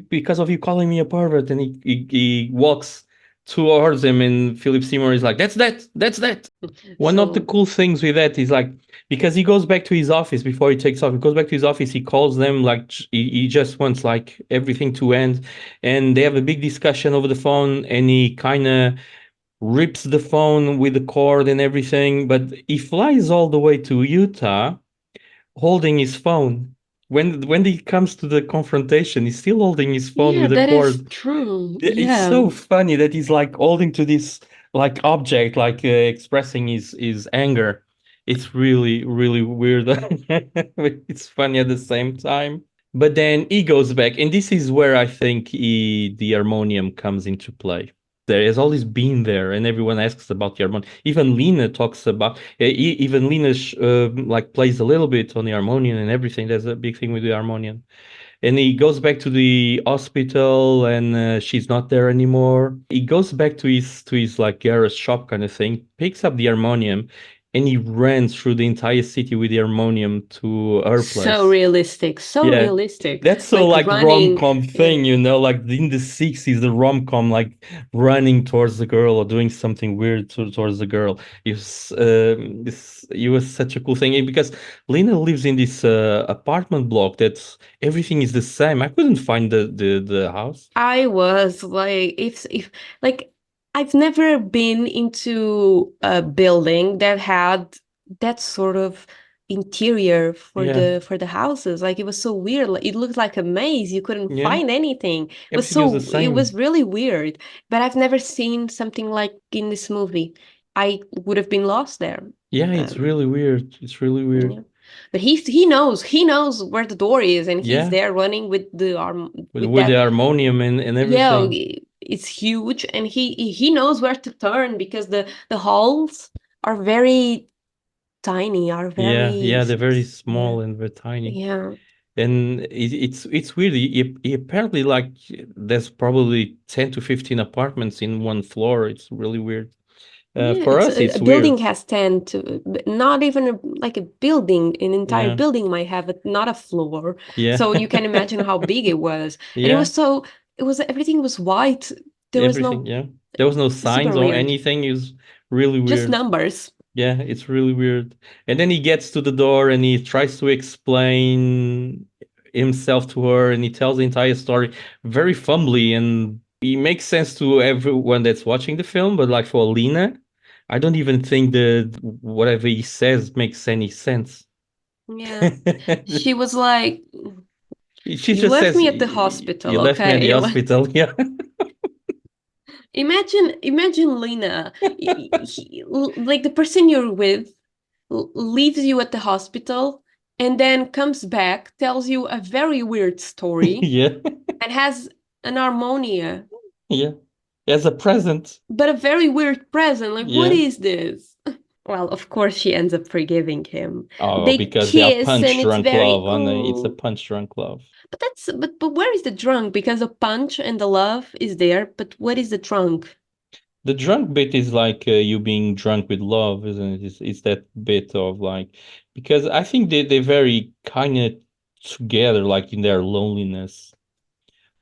because of you calling me a pervert." And he walks towards him, and Philip Seymour is like, "That's that. That's that." One of the So cool things with that is like because he goes back to his office before he takes off. He goes back to his office. He calls them like he just wants like everything to end, and they have a big discussion over the phone. And he kind of rips the phone with the cord and everything, but he flies all the way to Utah holding his phone. When he comes to the confrontation, he's still holding his phone yeah, with the that is cord. true. It's Yeah. so funny that he's like holding to this like object, like expressing his anger. It's really really weird. It's funny at the same time. But then he goes back, and this is where I think the harmonium comes into play. There has always been there, and everyone asks about the harmonium. Even Lena talks about, even Lena like plays a little bit on the harmonium and everything. There's a big thing with the harmonium. And he goes back to the hospital, and she's not there anymore. He goes back to his like garage shop kind of thing, picks up the harmonium, and he runs through the entire city with the harmonium to her So place. realistic, so Yeah, realistic. that's so Like like running. rom-com thing, you know, like in the 60s, the rom-com, like running towards the girl or doing something weird towards the girl. It was such a cool thing because Lena lives in this apartment block that's everything is the same. I couldn't find the house. I was like, if like I've never been into a building that had that sort of interior Yeah, for the houses. Like it was so weird. Like, it looked like a maze. You couldn't yeah, find anything. everything is the It was same. really weird. But I've never seen something like in this movie. I would have been lost there. Yeah, it's Um, really weird. It's really weird. yeah. But he knows where the door is, and he's Yeah, there running with the arm with with the that. harmonium and Yeah, everything. it's huge, and he knows where to turn because the halls are very tiny, are Yeah, very yeah, they're very yeah, small and very tiny. yeah. And it's weird. He apparently like there's probably 10 to 15 apartments in one floor. It's really weird. Yeah, For it's us, a it's building weird. has 10 to not even like a building, an entire Yeah, building might have it, not a floor. yeah, So you can imagine how big it was. And yeah. it was everything was white. There was Everything. no Yeah, there was no super signs or weird, anything. It was really just weird. numbers. Yeah, it's really weird. And then he gets to the door and he tries to explain himself to her, and he tells the entire story very fumbly, and it makes sense to everyone that's watching the film, but like for Lena, I don't even think that whatever he says makes any sense. Yeah. She was like, She "You just left says, me at the You hospital, left me at the okay?" hospital." Yeah. Imagine Lena, like the person you're with leaves you at the hospital and then comes back, tells you a very weird story, Yeah. and has an harmonia, Yeah. As a present. but a very weird present. Like, what Yeah. is this? Well, of course, she ends up forgiving him. Oh, They because they are kiss, and punch it's drunk very love, and it's a oh. punch drunk love. But but where is the drunk? Because the punch and the love is there, but what is the drunk? The drunk bit is like you being drunk with love, isn't it? It's that bit of like, because I think they're very kind of together, like in their loneliness.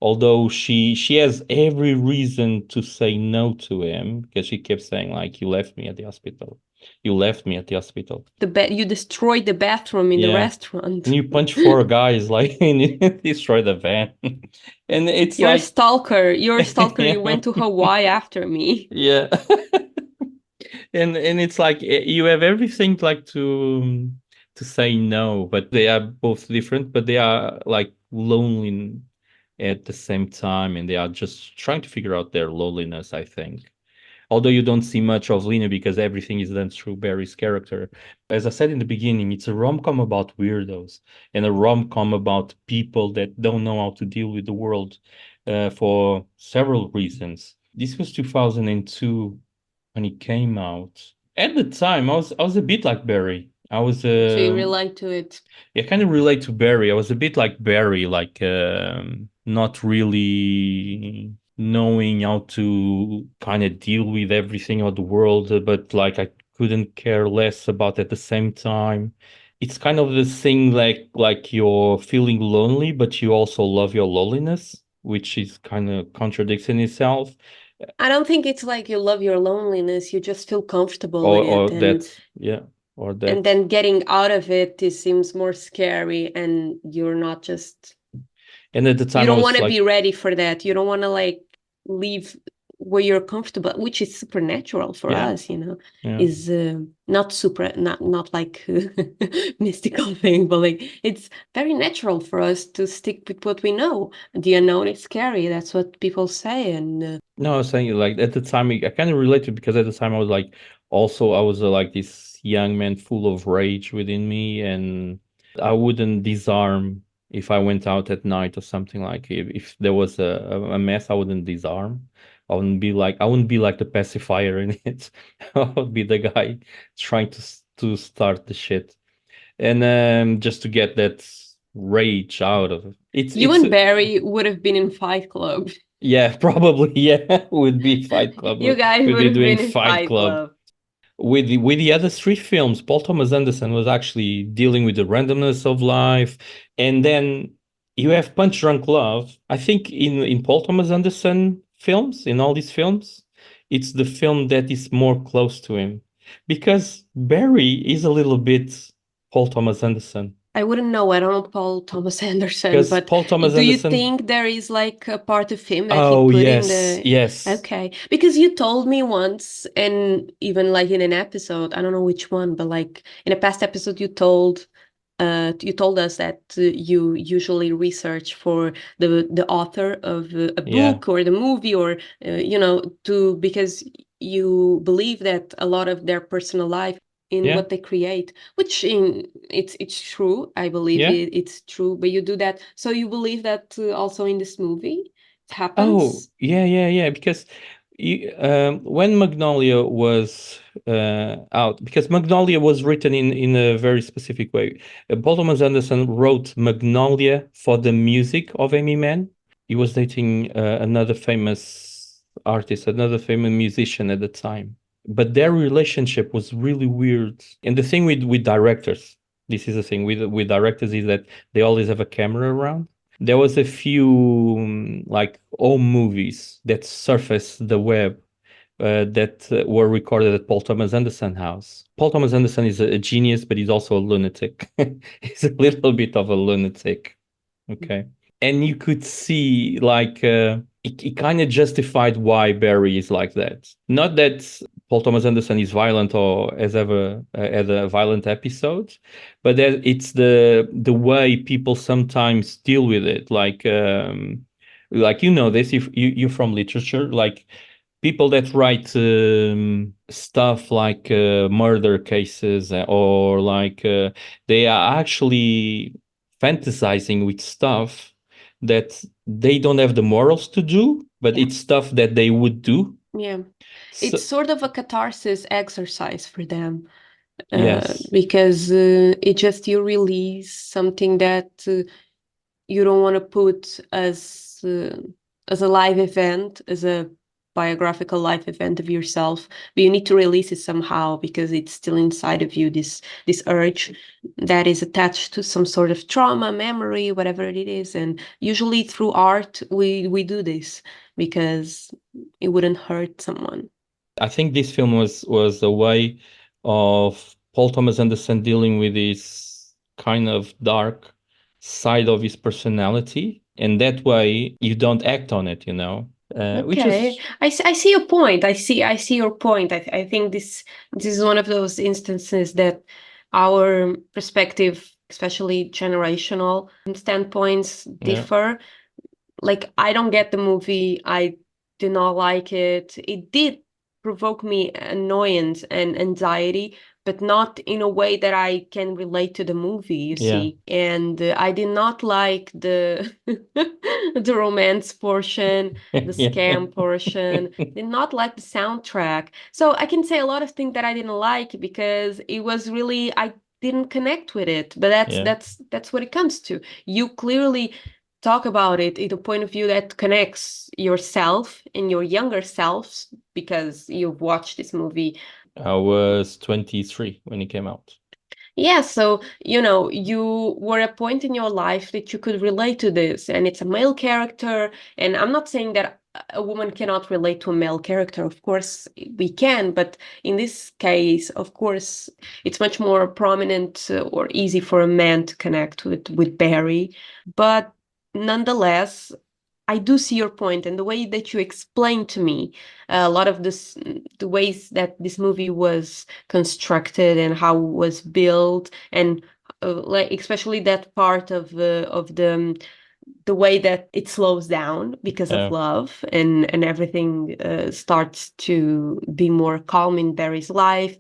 Although she has every reason to say no to him because she kept saying like, "You left me at the hospital. You left me at the hospital." You destroyed the bathroom in the Yeah. restaurant. And you punch four guys like and you destroy the van. And it's You're a like stalker. You're a stalker. You yeah. went to Hawaii after me. Yeah. And it's like you have everything like to say no, but they are both different, but they are like lonely at the same time, and they are just trying to figure out their loneliness, I think. Although you don't see much of Lena because everything is done through Barry's character. As I said in the beginning, it's a rom-com about weirdos and a rom-com about people that don't know how to deal with the world for several reasons. This was 2002 when it came out. At the time, I was a bit like Barry. I was So you relate to it. I kind of relate to Barry. I was a bit like Barry, like not really knowing how to kind of deal with everything of the world, but like I couldn't care less about at the same time. It's kind of the thing like you're feeling lonely, but you also love your loneliness, which is kind of contradicts in itself. I don't think it's like you love your loneliness. You just feel comfortable Or in it, or that yeah, or and that. then getting out of it, it seems more scary, and you're not just And at the you time I don't want was to like, be ready for that. You don't want to like leave where you're comfortable, which is supernatural for yeah, us, yeah. is not super, not like mystical thing, but like it's very natural for us to stick with what we know. The unknown is scary. That's what people say, and No, I was saying like at the time I kind of related because at the time I was like also I was like this young man full of rage within me, and I wouldn't disarm if I went out at night or something. Like if there was a mess, I wouldn't disarm. I wouldn't be like the pacifier in it. I would be the guy trying to start the shit, and just to get that rage out of it. you It's and Barry would have been in Fight Club. yeah, probably. Yeah, would be Fight Club. You guys Would would be have doing been in Fight Fight Club. Club. With the other three films, Paul Thomas Anderson was actually dealing with the randomness of life, and then you have Punch Drunk Love. I think in Paul Thomas Anderson films, in all these films, it's the film that is more close to him, because Barry is a little bit Paul Thomas Anderson. I wouldn't know. I don't know Paul Thomas Anderson, Because but Paul Thomas do you Anderson. think there is like a part of him that he Oh put in yes, the... yes, Okay, because you told me once, and even like in an episode, I don't know which one, but like in a past episode, you told us that you usually research for the author of a yeah, book or the movie, or because you believe that a lot of their personal life in yeah, what they create, which it's true. I believe yeah. it's true, but you do that, so you believe that also in this movie it Oh, happens. yeah. Because when Magnolia was out, because Magnolia was written in a very specific way. Paul Thomas Anderson wrote Magnolia for the music of Amy Mann. He was dating another famous artist, another famous musician at the time. But their relationship was really weird. And the thing with directors, this is the thing with directors, is that they always have a camera around. There was a few like home movies that surfaced the web that were recorded at Paul Thomas Anderson house. Paul Thomas Anderson is a genius, but he's also a lunatic. He's a little bit of a lunatic. Okay. And you could see like it kind of justified why Barry is like that. Not that Paul Thomas Anderson is violent or has ever had a violent episode, but that it's the way people sometimes deal with it. Like you know this if you're from literature, like people that write stuff like murder cases or like they are actually fantasizing with stuff that they don't have the morals to do, but Yeah. it's stuff that they would do. Yeah, So, it's sort of a catharsis exercise for them, yes, because it just you release something that you don't want to put as a live event, as a biographical life event of yourself, but you need to release it somehow because it's still inside of you, this urge that is attached to some sort of trauma, memory, whatever it is. And usually through art, we do this because it wouldn't hurt someone. I think this film was a way of Paul Thomas Anderson dealing with this kind of dark side of his personality, and that way you don't act on it, which Okay, is I see your point. I see your point. I think this is one of those instances that our perspective, especially generational standpoints, yeah, differ. Like, I don't get the movie. I do not like it. It did provoke me annoyance and anxiety, but not in a way that I can relate to the movie, you yeah, see. And I did not like the the romance portion, the yeah, scam portion. Did not like the soundtrack. So I can say a lot of things that I didn't like because it was really, I didn't connect with it. But yeah, that's what it comes to. You clearly talk about it in a point of view that connects yourself and your younger selves because you've watched this movie. I was 23 when it came out. Yeah, so you were a point in your life that you could relate to this, and it's a male character. And I'm not saying that a woman cannot relate to a male character. Of course, we can, but in this case, of course, it's much more prominent or easy for a man to connect with Barry. But nonetheless, I do see your point, and the way that you explained to me a lot of the ways that this movie was constructed and how it was built, and like especially that part of the way that it slows down because of Yeah, love, and everything starts to be more calm in Barry's life.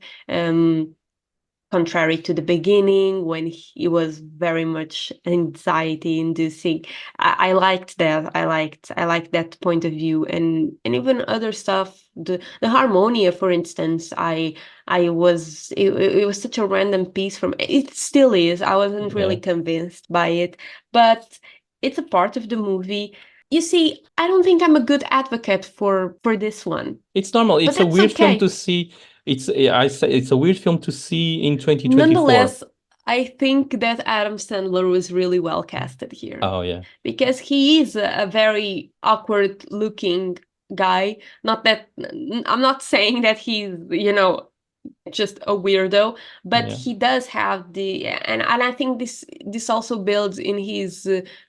Contrary to the beginning when he was very much anxiety inducing. I liked that. I liked that point of view, and even other stuff. The harmonia, for instance, I was it was such a random piece from it still is. I wasn't really yeah. convinced by it, but it's a part of the movie. You see, I don't think I'm a good advocate for this one, It's normal. but It's a that's weird film okay. to see. I say it's a weird film to see in 2024. Nonetheless, I think that Adam Sandler was really well casted here Oh yeah, because he is a very awkward looking guy. Not that I'm not saying that he's, just a weirdo, but yeah, he does have and I think this also builds in his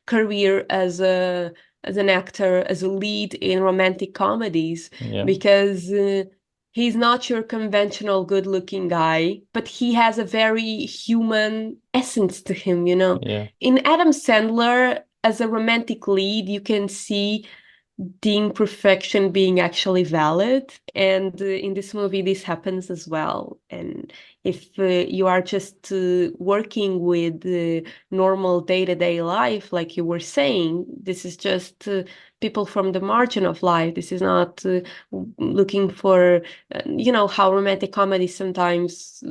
career as an actor, as a lead in romantic comedies, yeah, because he's not your conventional good-looking guy, but he has a very human essence to him, yeah, In Adam Sandler, as a romantic lead, you can see the imperfection being actually valid. And in this movie, this happens as well. And if you are just working with normal day-to-day life, like you were saying, this is just people from the margin of life. This is not looking for, how romantic comedies sometimes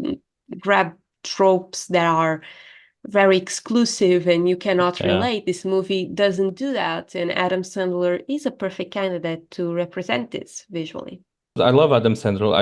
grab tropes that are very exclusive and you cannot yeah. relate. This movie doesn't do that, and Adam Sandler is a perfect candidate to represent this visually. I love Adam Sandler.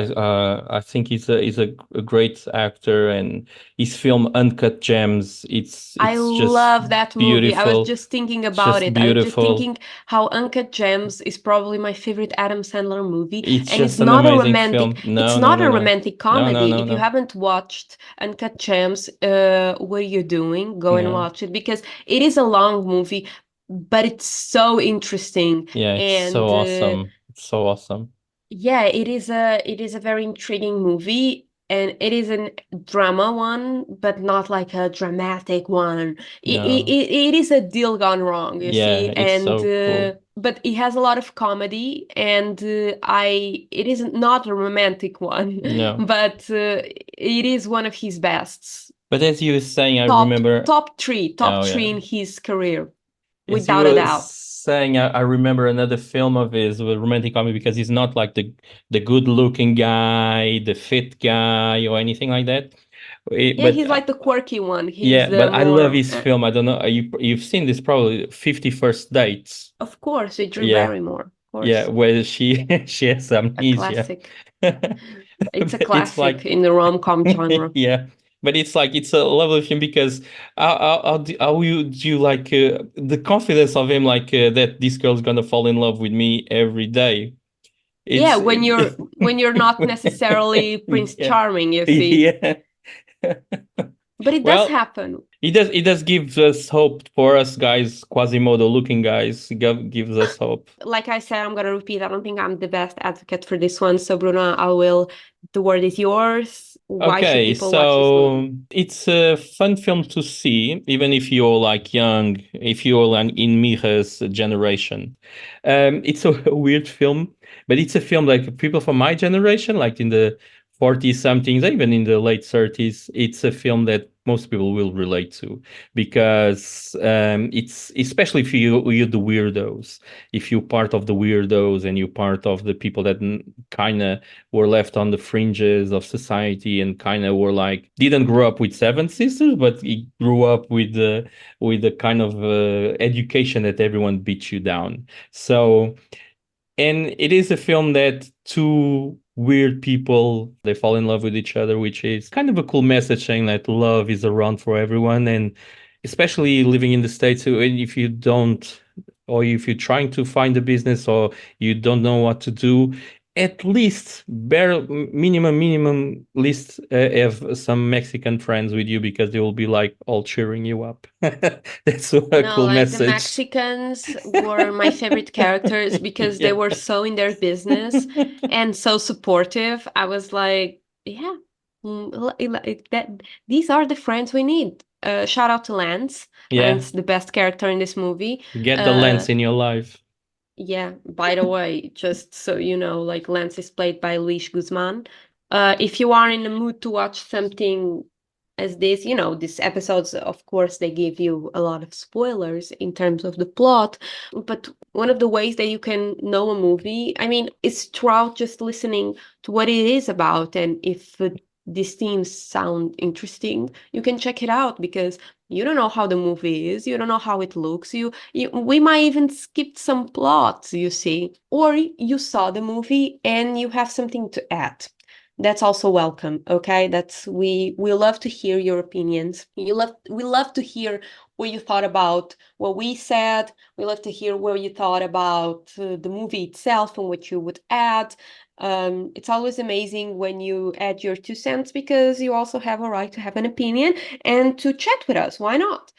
I think he's a great actor, and his film Uncut Gems. I It's just love that movie. I was beautiful. just thinking It's about just it. I was just beautiful. thinking how Uncut Gems is probably my favorite Adam Sandler movie, It's and just an amazing film. it's No, no, not no, a no, romantic no, no, comedy. no, If you no, haven't watched Uncut Gems, what are you doing? Go and no. watch it because it is a long movie, but it's so interesting. Yeah, it's so And awesome. It's so awesome. yeah, it is a very intriguing movie, and it is a drama one, but not like a dramatic one. No. It is a deal gone wrong, you see, Yeah, it's and so cool. but it has a lot of comedy, and it is not a romantic one, No. but it is one of his bests. But as you were saying, I Top remember. top Oh three yeah. in his career, As you without a were doubt. saying, I remember another film of his with romantic comedy because he's not like the good looking guy, the fit guy, or anything like that. Yeah, But he's like the quirky one. He's yeah, but I love more. his film. I don't know. You've seen this probably 50 First Dates. Of course, with Drew Yeah, Barrymore. course. Yeah, where she she has A amnesia. classic. It's a But classic like in the rom-com genre. yeah, but it's a lovely film because do you like the confidence of him, like that this girl's gonna fall in love with me every day. Yeah, It's when you're not necessarily Prince yeah, Charming, you see. yeah. But it does Well, happen. it does give us hope for us guys, Quasimodo looking guys. Gives us hope. Like I said, I'm gonna repeat, I don't think I'm the best advocate for this one. So Bruno, the word is yours. Why should Okay, people watch this movie? so it's a fun film to see, even if you're like young, if you're like in Miha's generation. It's a weird film, but it's a film like people from my generation, like in the 40s somethings, even in the late 30s. It's a film that most people will relate to because it's especially if you're the weirdos, if you're part of the weirdos and you're part of the people that kind of were left on the fringes of society and kind of were like didn't grow up with seven sisters, but he grew up with the kind of education that everyone beats you down. So, and it is a film that two weird people, they fall in love with each other, which is kind of a cool message saying that love is around for everyone. And especially living in the States, if you don't, or if you're trying to find a business or you don't know what to do, at least minimum list have some Mexican friends with you because they will be like all cheering you up. That's a No, cool like the message. Mexicans were my favorite characters because they were so in their business and so supportive. I was like, yeah, these are the friends we need. Shout out to Lance. Yeah. Lance, the best character in this movie. Get the Lance in your life. Yeah, by the way, just so you know, like Lance is played by Luis Guzman. If you are in the mood to watch something as this, these episodes, of course, they give you a lot of spoilers in terms of the plot. But one of the ways that you can know a movie, I mean, is throughout just listening to what it is about. And if these themes sound interesting, you can check it out because you don't know how the movie is, you don't know how it looks, we might even skip some plots, you see, or you saw the movie and you have something to add. That's also welcome, okay? We love to hear your opinions. We love to hear what you thought about what we said. We love to hear what you thought about the movie itself and what you would add. It's always amazing when you add your 2 cents because you also have a right to have an opinion and to chat with us. Why not?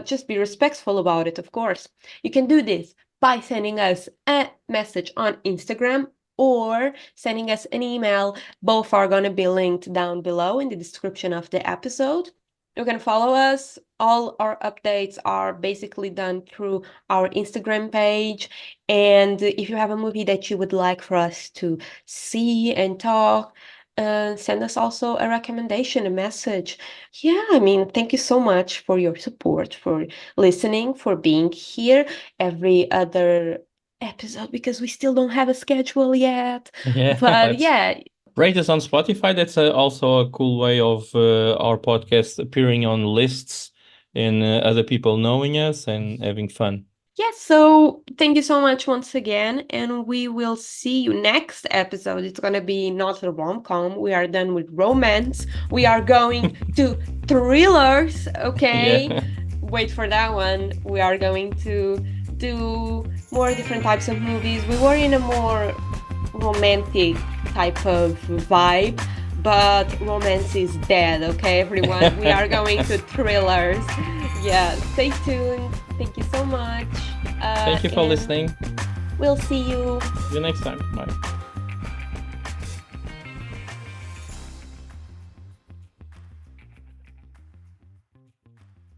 Just be respectful about it, of course. You can do this by sending us a message on Instagram or sending us an email. Both are going to be linked down below in the description of the episode. You can follow us. All our updates are basically done through our Instagram page. And if you have a movie that you would like for us to see and talk, send us also a recommendation, a message. Yeah, I mean, thank you so much for your support, for listening, for being here every other episode because we still don't have a schedule yet. Yeah, But yeah. Rate us on Spotify. That's also a cool way of our podcast appearing on lists and other people knowing us and having fun. Yes, so thank you so much once again, and we will see you next episode. It's gonna be not a rom-com. We are done with romance. We are going to thrillers, okay? Yeah. Wait for that one. We are going to do more different types of movies. We were in a more romantic type of vibe, but romance is dead, okay, everyone? We are going to thrillers. Yeah, stay tuned. Thank you so much. Thank you for listening. We'll see you. See you next time. Bye.